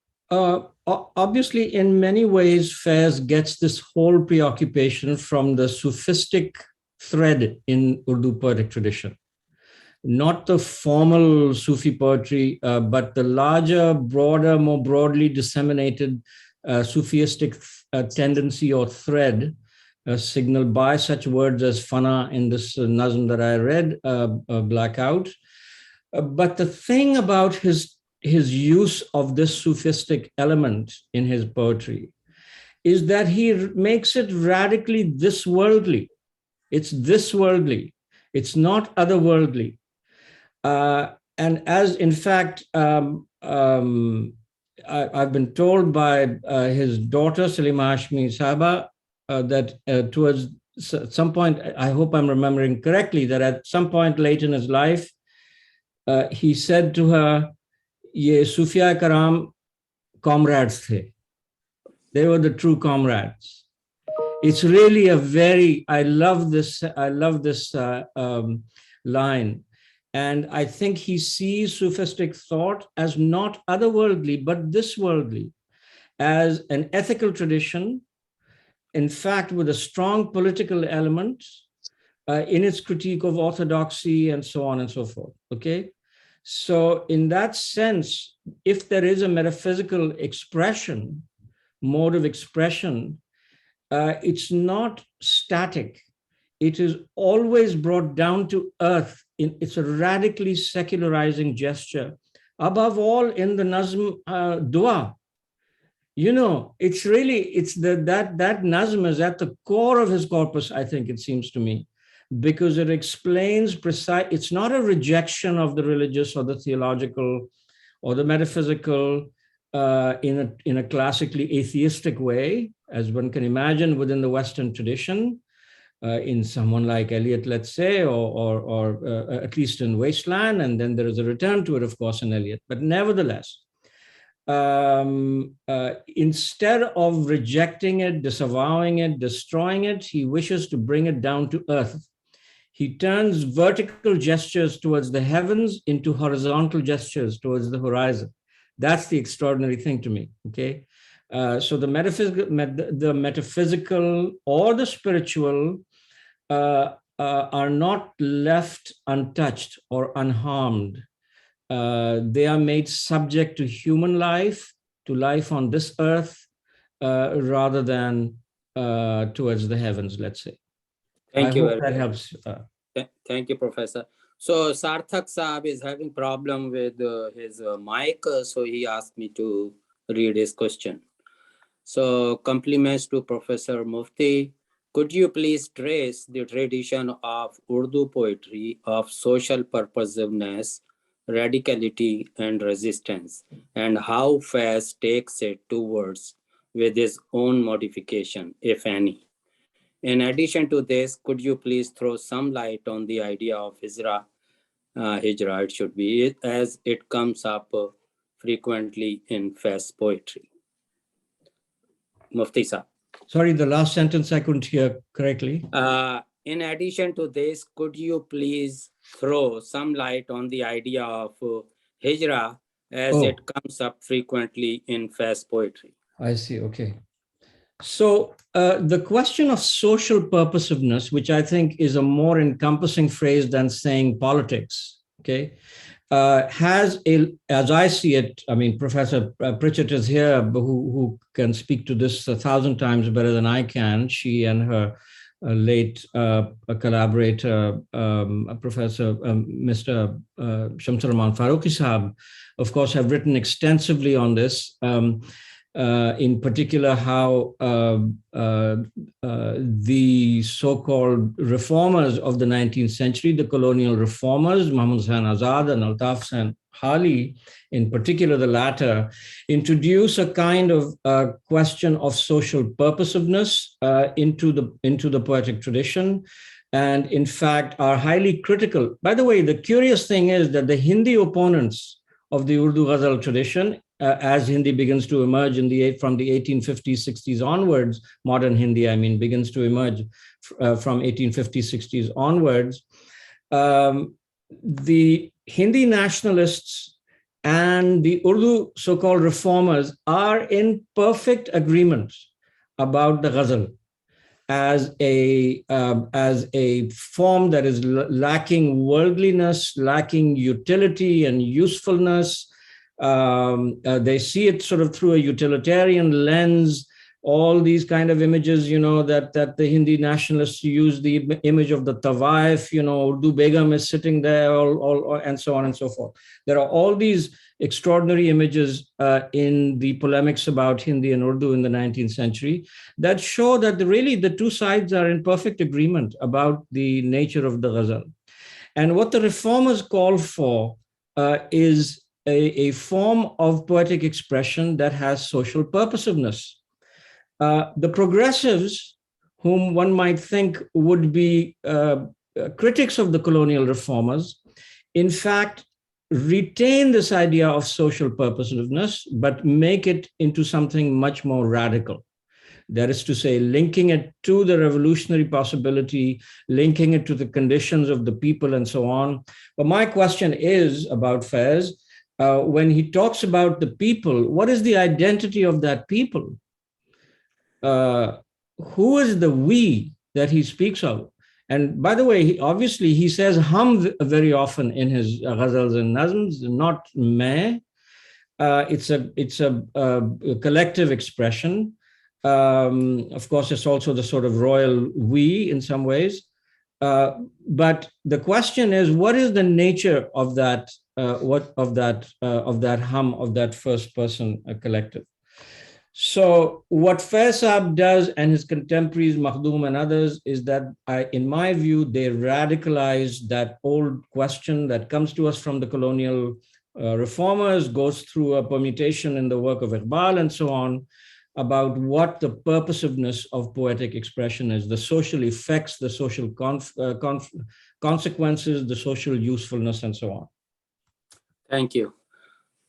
Speaker 3: obviously, in many ways, Faiz gets this whole preoccupation from the Sufistic thread in Urdu poetic tradition. Not the formal Sufi poetry, but the larger, broader, more broadly disseminated Sufistic tendency or thread, signaled by such words as fana in this nazm that I read, Blackout. But the thing about his use of this Sufistic element in his poetry is that he makes it radically this worldly. It's this worldly. It's not otherworldly. And as in fact, I've been told by his daughter, Salima Hashmi Sahaba, that towards some point, I hope I'm remembering correctly, that at some point late in his life, he said to her, Ye Sufia Karam comrades the. They were the true comrades. It's really a very, I love this line. And I think he sees Sufistic thought as not otherworldly, but this worldly, as an ethical tradition, in fact, with a strong political element in its critique of orthodoxy and so on and so forth, okay? So in that sense, if there is a metaphysical expression, mode of expression, it's not static. It is always brought down to earth. It's a radically secularizing gesture. Above all, in the Nazm Dua, it's really, that Nazm is at the core of his corpus, I think it seems to me, because it explains precise, it's not a rejection of the religious or the theological or the metaphysical in a classically atheistic way, as one can imagine within the Western tradition. In someone like Eliot, let's say, or at least in Wasteland, and then there is a return to it, of course, in Eliot. But nevertheless, instead of rejecting it, disavowing it, destroying it, he wishes to bring it down to earth. He turns vertical gestures towards the heavens into horizontal gestures towards the horizon. That's the extraordinary thing to me, okay? So the metaphysical or the spiritual are not left untouched or unharmed they are made subject to human life, to life on this earth, rather than towards the heavens, let's say.
Speaker 5: Thank
Speaker 3: I
Speaker 5: you.
Speaker 3: hope that helps.
Speaker 5: Thank you, Professor. So Sarthak Saab is having problem with his mic, so he asked me to read his question. So compliments to Professor Mufti. Could you please trace the tradition of Urdu poetry of social purposiveness, radicality, and resistance, and how Faiz takes it towards with his own modification, if any? In addition to this, could you please throw some light on the idea of hijra, it should be, as it comes up frequently in Faiz poetry? Mufti Sahib.
Speaker 3: Sorry, the last sentence I couldn't hear correctly.
Speaker 5: In addition to this, could you please throw some light on the idea of hijra, as it comes up frequently in Faiz poetry?
Speaker 3: I see, okay. So the question of social purposiveness, which I think is a more encompassing phrase than saying politics, okay, has as I see it, I mean, Professor Pritchett is here, who can speak to this 1,000 times better than I can. She and her late collaborator, Professor Mr. Shamsul Rahman Farooqi Sahab, of course, have written extensively on this. In particular, how the so-called reformers of the 19th century, the colonial reformers, Muhammad Hussain Azad and Altaf Hussain Hali, in particular the latter, introduce a kind of question of social purposiveness into the poetic tradition, and in fact are highly critical. By the way, the curious thing is that the Hindi opponents of the Urdu Ghazal tradition, as Hindi begins to emerge from the 1850s, 60s onwards, modern Hindi, I mean, begins to emerge from 1850s, 60s onwards, the Hindi nationalists and the Urdu so-called reformers are in perfect agreement about the Ghazal as a form that is lacking worldliness, lacking utility and usefulness. They see it sort of through a utilitarian lens. All these kind of images, that the Hindi nationalists use, the image of the Tawaif, Urdu Begum is sitting there, and so on and so forth. There are all these extraordinary images in the polemics about Hindi and Urdu in the 19th century that show that really the two sides are in perfect agreement about the nature of the Ghazal. And what the reformers call for is a form of poetic expression that has social purposiveness. The progressives, whom one might think would be critics of the colonial reformers, in fact, retain this idea of social purposiveness, but make it into something much more radical. That is to say, linking it to the revolutionary possibility, linking it to the conditions of the people and so on. But my question is about Faiz, when he talks about the people, what is the identity of that people? Who is the we that he speaks of? And by the way, obviously he says hum very often in his ghazals and nazms, not main. It's a collective expression. Of course, it's also the sort of royal we in some ways. But the question is, what is the nature of that? Of that hum, of that first person collective? So what Faiz Sahab does, and his contemporaries, Makhdoom and others, is that in my view, they radicalize that old question that comes to us from the colonial reformers, goes through a permutation in the work of Iqbal and so on, about what the purposiveness of poetic expression is, the social effects, the social consequences, the social usefulness, and so on.
Speaker 5: Thank you.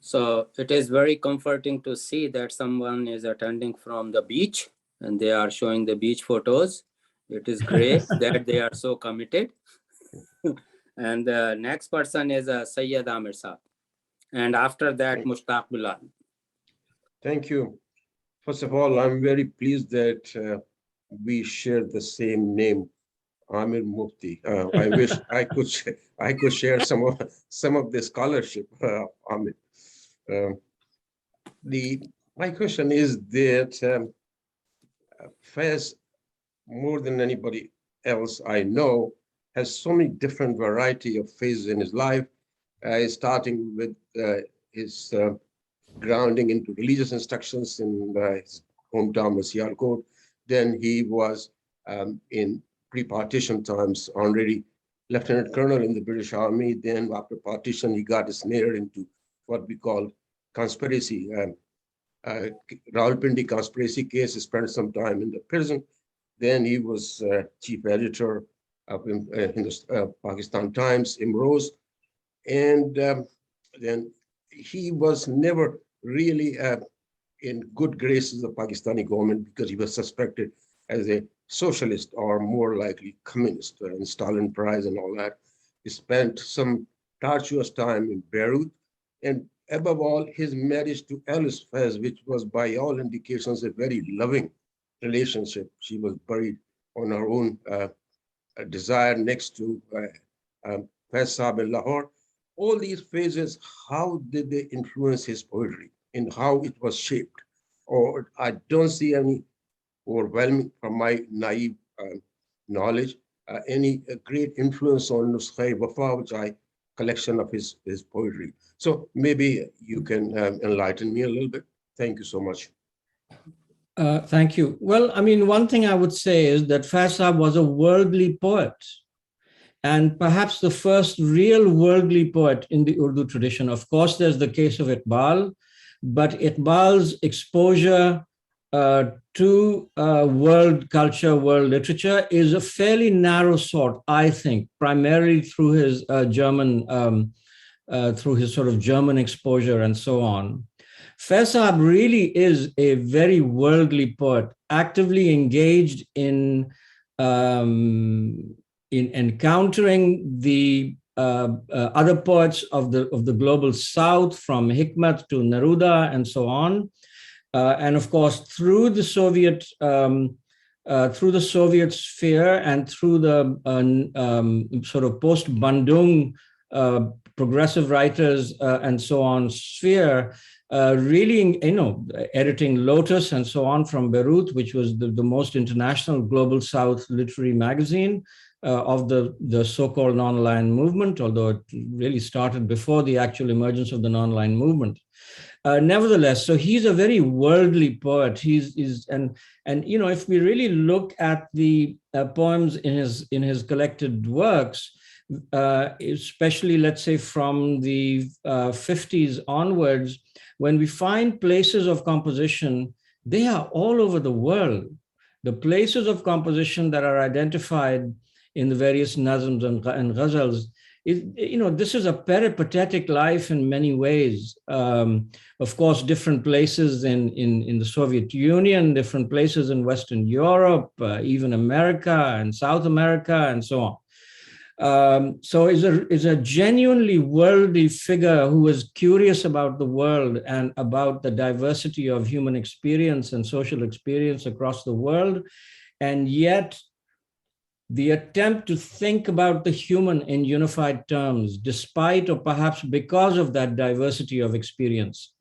Speaker 5: So it is very comforting to see that someone is attending from the beach and they are showing the beach photos. It is great that they are so committed. And the next person is Sayyid Amir Saab. And after that, Mushtaq Bilal.
Speaker 9: Thank you. First of all, I'm very pleased that we share the same name Amir Mufti. I wish I could share some of the scholarship, Amir. My question is that Faiz, more than anybody else I know, has so many different variety of phases in his life, starting with his grounding into religious instructions in his hometown of Sialkot. Then he was in pre-partition times already lieutenant colonel in the British Army. Then after partition, he got snared into what we call conspiracy. Rawalpindi conspiracy case, he spent some time in the prison. Then he was chief editor of Pakistan Times, Imroz. And then he was never really in good graces of Pakistani government because he was suspected as a socialist or more likely communist in Stalin Prize and all that. He spent some tortuous time in Beirut, and above all, his marriage to Alice Faiz, which was by all indications a very loving relationship. She was buried on her own desire next to Faiz Sahib in Lahore. All these phases, how did they influence his poetry and how it was shaped? Or I don't see any overwhelming, from my naive knowledge, any great influence on Nuskha Wafa, which I collection of his poetry. So maybe you can enlighten me a little bit. Thank you so much.
Speaker 3: Thank you. Well, I mean, one thing I would say is that Faiz Sahib was a worldly poet, and perhaps the first real worldly poet in the Urdu tradition. Of course, there's the case of Iqbal, but Iqbal's exposure to world culture, world literature is a fairly narrow sort, I think, primarily through his through his sort of German exposure and so on. Faiz Sahib really is a very worldly poet, actively engaged in encountering the other poets of the global South, from Hikmat to Neruda and so on. And of course, through the Soviet sphere and through the sort of post-Bandung progressive writers and so on sphere, really, editing Lotus and so on from Beirut, which was the most international global South literary magazine of the so-called non-aligned movement, although it really started before the actual emergence of the non-aligned movement. Nevertheless, so he's a very worldly poet. And if we really look at the poems in his collected works, especially, let's say, from the 50s onwards, when we find places of composition, they are all over the world. The places of composition that are identified in the various nazms and ghazals, this is a peripatetic life in many ways. Of course, different places in the Soviet Union, different places in Western Europe, even America and South America, and so on. So is a genuinely worldly figure who is curious about the world and about the diversity of human experience and social experience across the world, and yet the attempt to think about the human in unified terms, despite or perhaps because of that diversity of experience.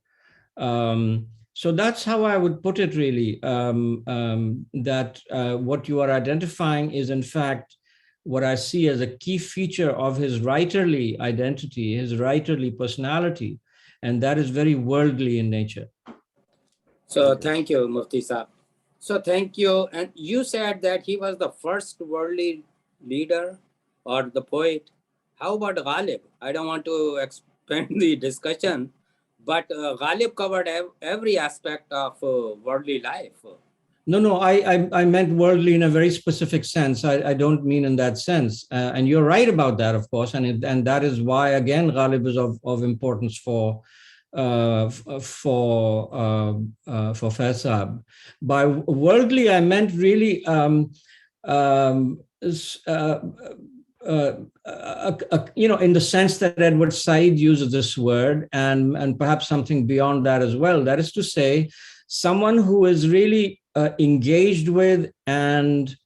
Speaker 3: So that's how I would put it, really, that what you are identifying is, in fact, what I see as a key feature of his writerly identity, his writerly personality, and that is very worldly in nature.
Speaker 5: So thank you, Mufti Saab. So thank you. And you said that he was the first worldly leader or the poet. How about Ghalib? I don't want to expand the discussion, but Ghalib covered every aspect of worldly life.
Speaker 3: No, I meant worldly in a very specific sense. I don't mean in that sense. And you're right about that, of course. And that is why, again, Ghalib is of importance for Faiz Sahib. By worldly, I meant really in the sense that Edward Said uses this word, and perhaps something beyond that as well. That is to say, someone who is really engaged with and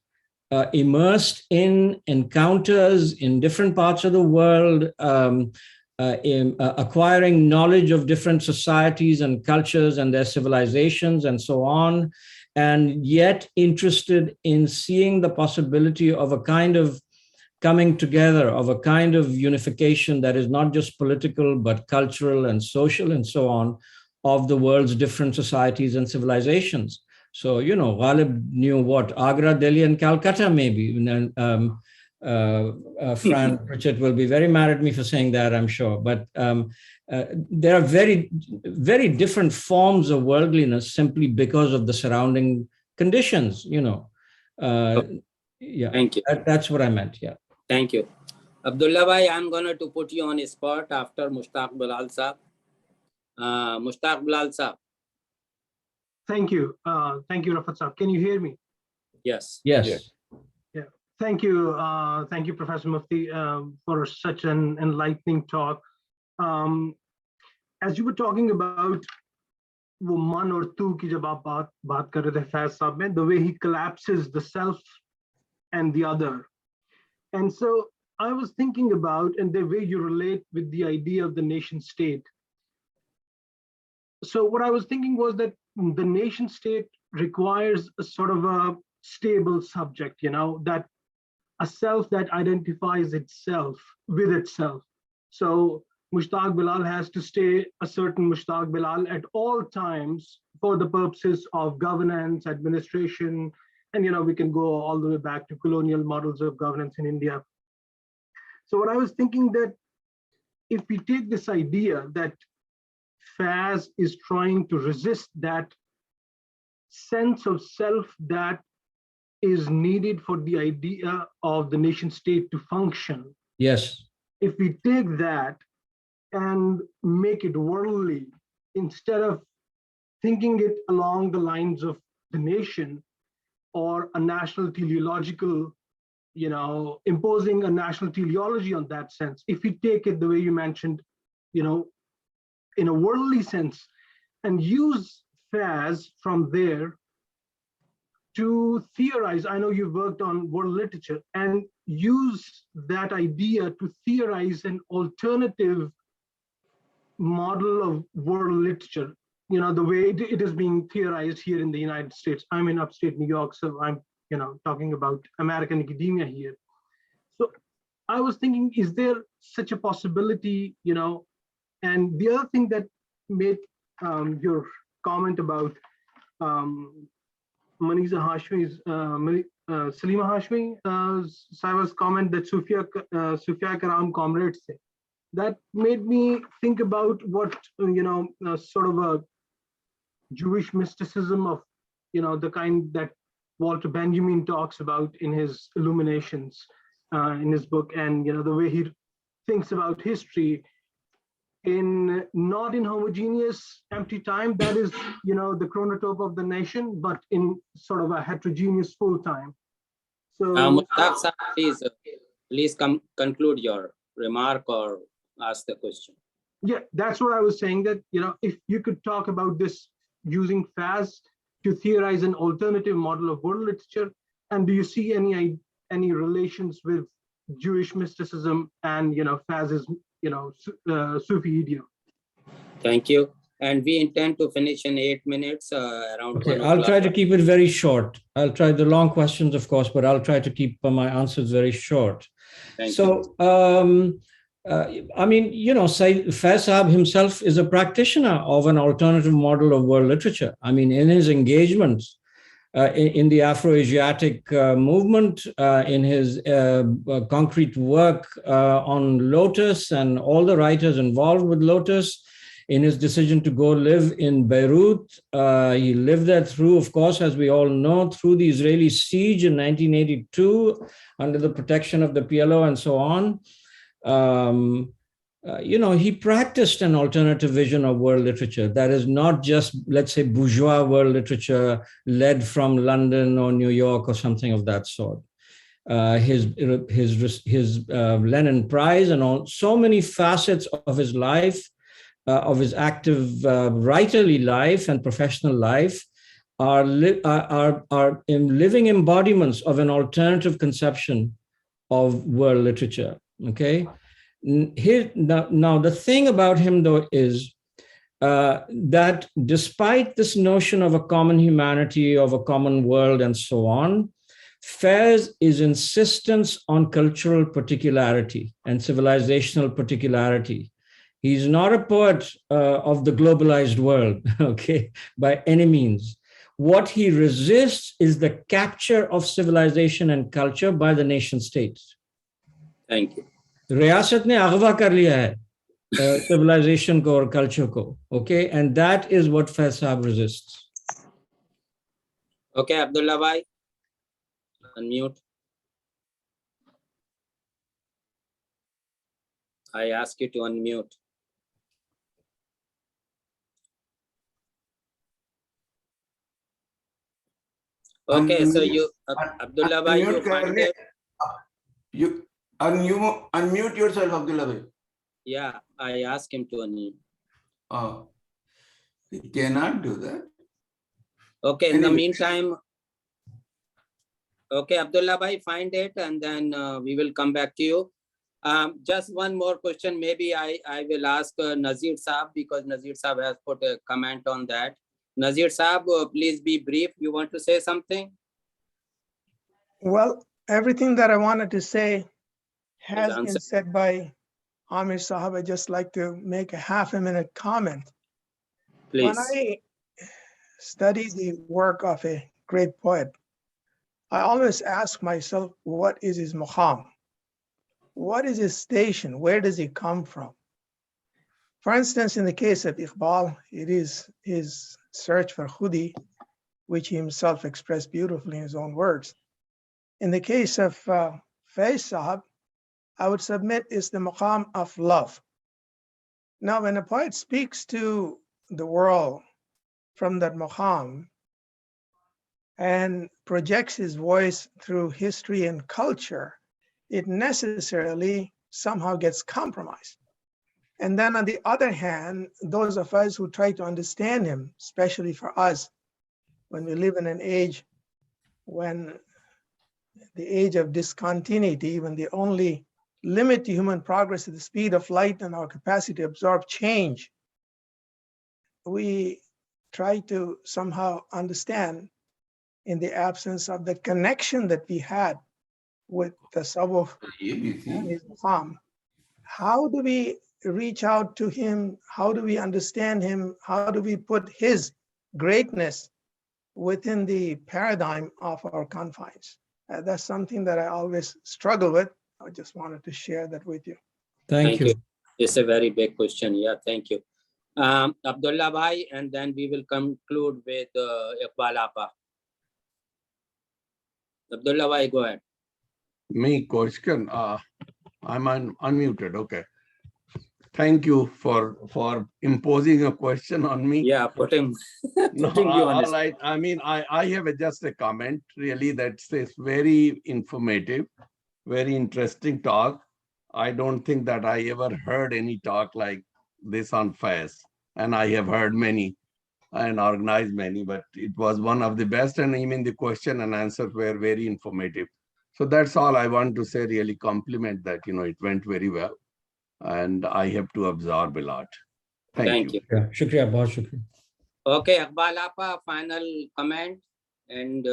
Speaker 3: immersed in encounters in different parts of the world, acquiring knowledge of different societies and cultures and their civilizations and so on, and yet interested in seeing the possibility of a kind of coming together, of a kind of unification that is not just political, but cultural and social and so on, of the world's different societies and civilizations. So, you know, Ghalib knew what? Agra, Delhi, and Calcutta, maybe. Fran Pritchett will be very mad at me for saying that, I'm sure. But there are very, very different forms of worldliness simply because of the surrounding conditions, you know. Yeah,
Speaker 5: thank you.
Speaker 3: That's what I meant, yeah.
Speaker 5: Thank you. Abdullah Bhai, I'm going to put you on a spot after Mushtaq Bilal Saab. Mushtaq Bilal Saab.
Speaker 10: Thank you. Thank you, Rafat Saab. Can you hear me?
Speaker 5: Yes.
Speaker 3: Yes.
Speaker 10: Yeah. Thank you. Thank you, Professor Mufti, for such an enlightening talk. As you were talking about वो मन और तू की जब आप बात कर रहे थे फैज साहब में, the way he collapses the self and the other. And so I was thinking about, and the way you relate with the idea of the nation state. So what I was thinking was that the nation state requires a sort of a stable subject, you know, that a self that identifies itself with itself. So Mushtaq Bilal has to stay a certain Mushtaq Bilal at all times for the purposes of governance, administration, and, you know, we can go all the way back to colonial models of governance in India. So what I was thinking that if we take this idea that Faiz is trying to resist that sense of self that is needed for the idea of the nation state to function.
Speaker 3: Yes.
Speaker 10: If we take that and make it worldly, instead of thinking it along the lines of the nation or a national teleological, you know, imposing a national teleology on that sense, if we take it the way you mentioned, you know, in a worldly sense, and use Faiz from there to theorize. I know you've worked on world literature, and use that idea to theorize an alternative model of world literature, you know, the way it is being theorized here in the United States. I'm in upstate New York, so I'm, you know, talking about American academia here. So I was thinking, is there such a possibility, you know? And the other thing that made your comment about Manisa Hashmi's, Salima Hashmi, Saiva's comment that Sufia Karam comrades say, that made me think about what, you know, sort of a Jewish mysticism of, you know, the kind that Walter Benjamin talks about in his Illuminations, in his book, and, you know, the way he thinks about history in not in homogeneous empty time, that is, you know, the chronotope of the nation, but in sort of a heterogeneous full time. So
Speaker 5: Mushtaq Sir, please conclude your remark or ask the question.
Speaker 10: Yeah, that's what I was saying, that, you know, if you could talk about this using Faiz to theorize an alternative model of world literature, and do you see any relations with Jewish mysticism and, you know, Faiz's, you know, Sufi idiom?
Speaker 5: Thank you. And we intend to finish in 8 minutes, around.
Speaker 3: Okay, I'll try to keep it very short. I'll try the long questions, of course, but I'll try to keep my answers very short.
Speaker 5: Thank
Speaker 3: you. I mean, you know, Faiz Sahab himself is a practitioner of an alternative model of world literature. I mean, in his engagements in the Afro-Asiatic movement, in his concrete work on Lotus and all the writers involved with Lotus, in his decision to go live in Beirut. He lived there through, of course, as we all know, through the Israeli siege in 1982, under the protection of the PLO and so on. You know, he practiced an alternative vision of world literature that is not just, let's say, bourgeois world literature led from London or New York or something of that sort. His Lenin Prize and all, so many facets of his life, of his active writerly life and professional life, are living embodiments of an alternative conception of world literature. Okay. Now the thing about him, though, is that despite this notion of a common humanity, of a common world, and so on, Faiz is insistence on cultural particularity and civilizational particularity. He's not a poet of the globalized world, okay, by any means. What he resists is the capture of civilization and culture by the nation states.
Speaker 5: Thank you.
Speaker 3: रियासत ने अगवा कर लिया है civilization ko or culture ko, okay, and that is what Faiz Sahab resists.
Speaker 5: Okay, Abdullah bhai, unmute. I ask you to unmute. Okay, so you, Abdullah bhai, you find it?
Speaker 1: You unmute yourself, Abdullah bhai.
Speaker 5: Yeah, I asked him to unmute.
Speaker 1: Oh, he cannot do that.
Speaker 5: Okay, in the meantime, okay, Abdullah bhai, find it and then we will come back to you. Just one more question. Maybe I will ask Nazir Saab, because Nazir Saab has put a comment on that. Nazir Saab, please be brief. You want to say something?
Speaker 11: Well, everything that I wanted to say has
Speaker 5: answer.
Speaker 11: been said by Amir Sahab. I just like to make a half-a-minute comment.
Speaker 5: Please.
Speaker 11: When I study the work of a great poet, I always ask myself, what is his maqam? What is his station? Where does he come from? For instance, in the case of Iqbal, it is his search for khudi, which he himself expressed beautifully in his own words. In the case of Faiz Sahab, I would submit is the maqam of love. Now, when a poet speaks to the world from that maqam and projects his voice through history and culture, it necessarily somehow gets compromised. And then on the other hand, those of us who try to understand him, especially for us, when we live in an age when the age of discontinuity, when the only limit to human progress is the speed of light and our capacity to absorb change, we try to somehow understand, in the absence of the connection that we had with the Tasawwuf and his maqam, how do we reach out to him? How do we understand him? How do we put his greatness within the paradigm of our confines? That's something that I always struggle with. I just wanted to share that with you.
Speaker 3: Thank you.
Speaker 5: It's a very big question. Yeah, thank you. Abdullah bhai, and then we will conclude with Iqbal Apa. Abdullah bhai, go ahead.
Speaker 9: Me question. I'm unmuted. Okay. Thank you for imposing a question on me.
Speaker 5: Yeah, put him.
Speaker 9: No, all right. I mean, I have just a comment really that says very informative, very interesting talk. I don't think that I ever heard any talk like this on Faiz, and I have heard many and organized many, but it was one of the best, and even the question and answers were very informative. So that's all I want to say, really compliment that, it went very well. And I have to absorb a lot. Thank you.
Speaker 3: Yeah, shukriya, bahut shukriya.
Speaker 5: Okay, Iqbal Apa, final comment, and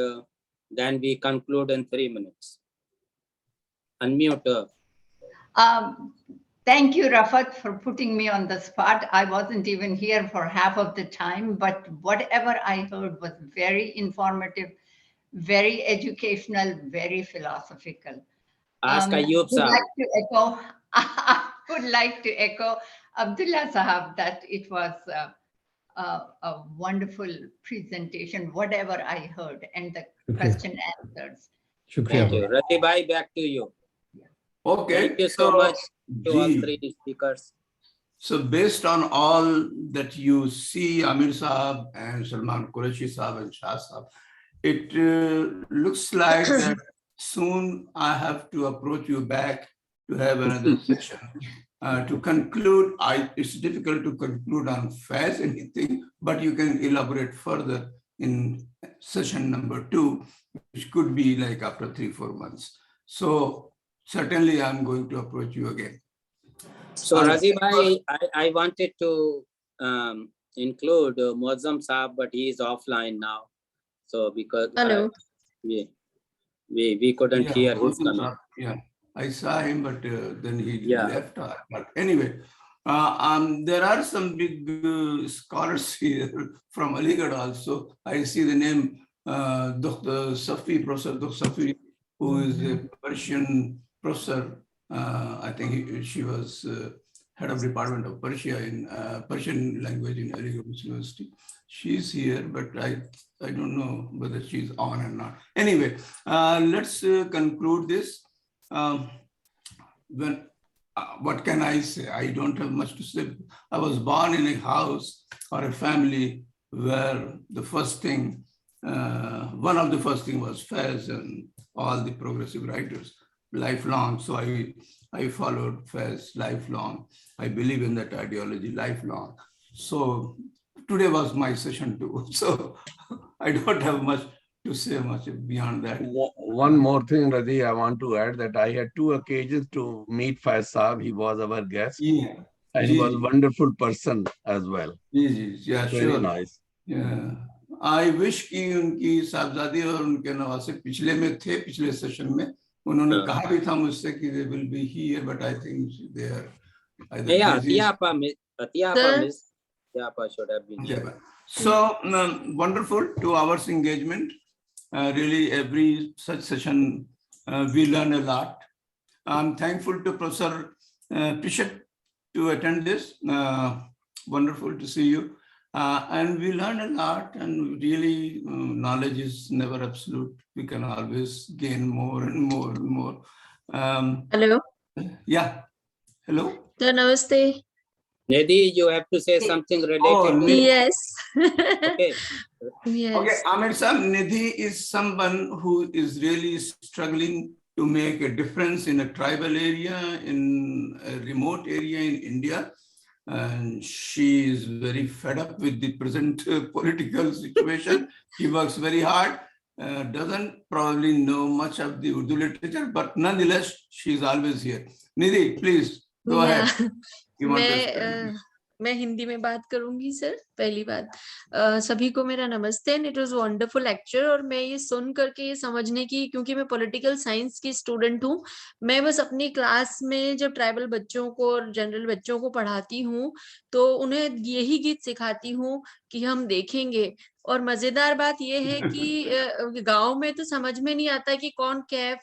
Speaker 5: then we conclude in 3 minutes. Unmute.
Speaker 12: Thank you, Rafat, for putting me on the spot. I wasn't even here for half of the time, but whatever I heard was very informative, very educational, very philosophical.
Speaker 5: Ask Ayub Sahab.
Speaker 12: I would like to echo Abdullah Sahab that it was a wonderful presentation, whatever I heard, and the question answers.
Speaker 5: Thank you. Razi bhai, back to you.
Speaker 1: Okay.
Speaker 5: Thank you so much to all 3 speakers.
Speaker 1: So based on all that you see, Amir Sahab and Salman Qureshi Sahab and Shah Sahab, it looks like that soon I have to approach you back to have another session. To conclude, it's difficult to conclude on Faiz anything, but you can elaborate further in session number 2, which could be like after 3-4 months. So certainly I'm going to approach you again.
Speaker 5: So Razi bhai, I wanted to include Muazzam Saab, but he is offline now. So because we couldn't hear his comment.
Speaker 1: Yeah, I saw him, but then he left. But anyway, there are some big scholars here from Aligarh also. I see the name Dr. Safi, Professor Dr. Safi, who is a Persian professor. I think she was head of Department of Persia in Persian language in Aligarh University. She's here, but I don't know whether she's on or not. Anyway, let's conclude this. What can I say? I don't have much to say. I was born in a house or a family where the first thing, one of the first thing was Faiz and all the progressive writers, lifelong. So I followed Faiz lifelong. I believe in that ideology lifelong. So today was my session too. So I don't have much to say much beyond that.
Speaker 9: One more thing, Radhi, I want to add that I had 2 occasions to meet Faiz Saab. He was our guest.
Speaker 1: Yeah.
Speaker 9: And he was a wonderful person as well.
Speaker 1: Yeah,
Speaker 9: very
Speaker 1: sure.
Speaker 9: Nice.
Speaker 1: Yeah. I wish कि उनकी साहबजादी और उनके नवासे पिछले में थे, पिछले session में उन्होंने कहा भी था मुझसे कि they will be here, but I think they are either busy.
Speaker 5: Atiapa should have been here.
Speaker 1: So wonderful 2 hours engagement. Really, every such session we learn a lot. I'm thankful to Professor Partition to attend this. Wonderful to see you. And we learn a lot, and really knowledge is never absolute. We can always gain more and more and more.
Speaker 13: Hello.
Speaker 1: Yeah. Hello.
Speaker 13: So, namaste.
Speaker 5: Nidhi, you have to say something related to
Speaker 13: Yes.
Speaker 5: Okay.
Speaker 13: Yes.
Speaker 1: Okay, Amir Sam, Nidhi is someone who is really struggling to make a difference in a tribal area, in a remote area in India. And she is very fed up with the present political situation. She works very hard, doesn't probably know much of the Urdu literature, but nonetheless, she's always here. Nidhi, please, go ahead.
Speaker 13: मैं हिंदी में बात करूंगी sir. पहली बात, सभी को मेरा नमस्ते. And it was wonderful lecture. और मैं ये सुन करके ये समझने की, क्योंकि मैं पॉलिटिकल साइंस की स्टूडेंट हूँ, मैं बस अपनी क्लास में जब ट्राइबल बच्चों को और जनरल बच्चों को पढ़ाती हूँ तो उन्हें यही गीत सिखाती हूँ कि हम देखेंगे. और मजेदार बात यह है कि गांव में तो समझ में नहीं आता कि कौन कैफ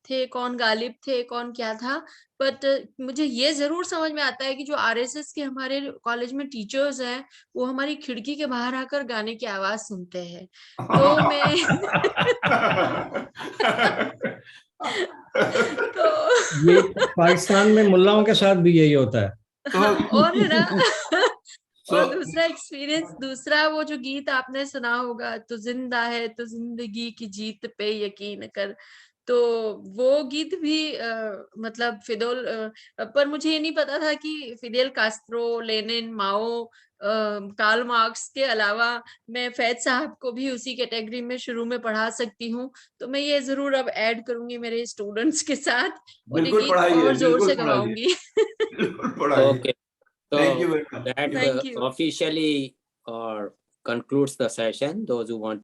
Speaker 13: थे, कौन गालिब थे, कौन क्या था. बट मुझे ये जरूर समझ में आता है कि जो आरएसएस के हमारे कॉलेज में टीचर्स हैं वो हमारी खिड़की के बाहर आकर गाने की आवाज सुनते हैं. तो मैं तो
Speaker 3: ये पाकिस्तान में मुल्लाओं के साथ भी यही होता है.
Speaker 13: और है ना. और दूसरा एक्सपीरियंस, दूसरा वो जो गीत आपने सुना होगा, तो जिंदा है तो जिंदगी की जीत पे यकीन कर, तो वो गीत भी मतलब फिदेल, पर मुझे ये नहीं पता था कि फिदेल कास्ट्रो, लेनिन, माओ, कार्ल मार्क्स के अलावा मैं फैज साहब को भी उसी कैटेगरी में शुरू में पढ़ा सकती हूँ. तो मैं ये जरूर अब ऐड करूंगी मेरे स्टूडेंट्स के साथ और ये गीत और जोर से गवाऊंगी.
Speaker 5: Okay. So that officially concludes the session. Those who want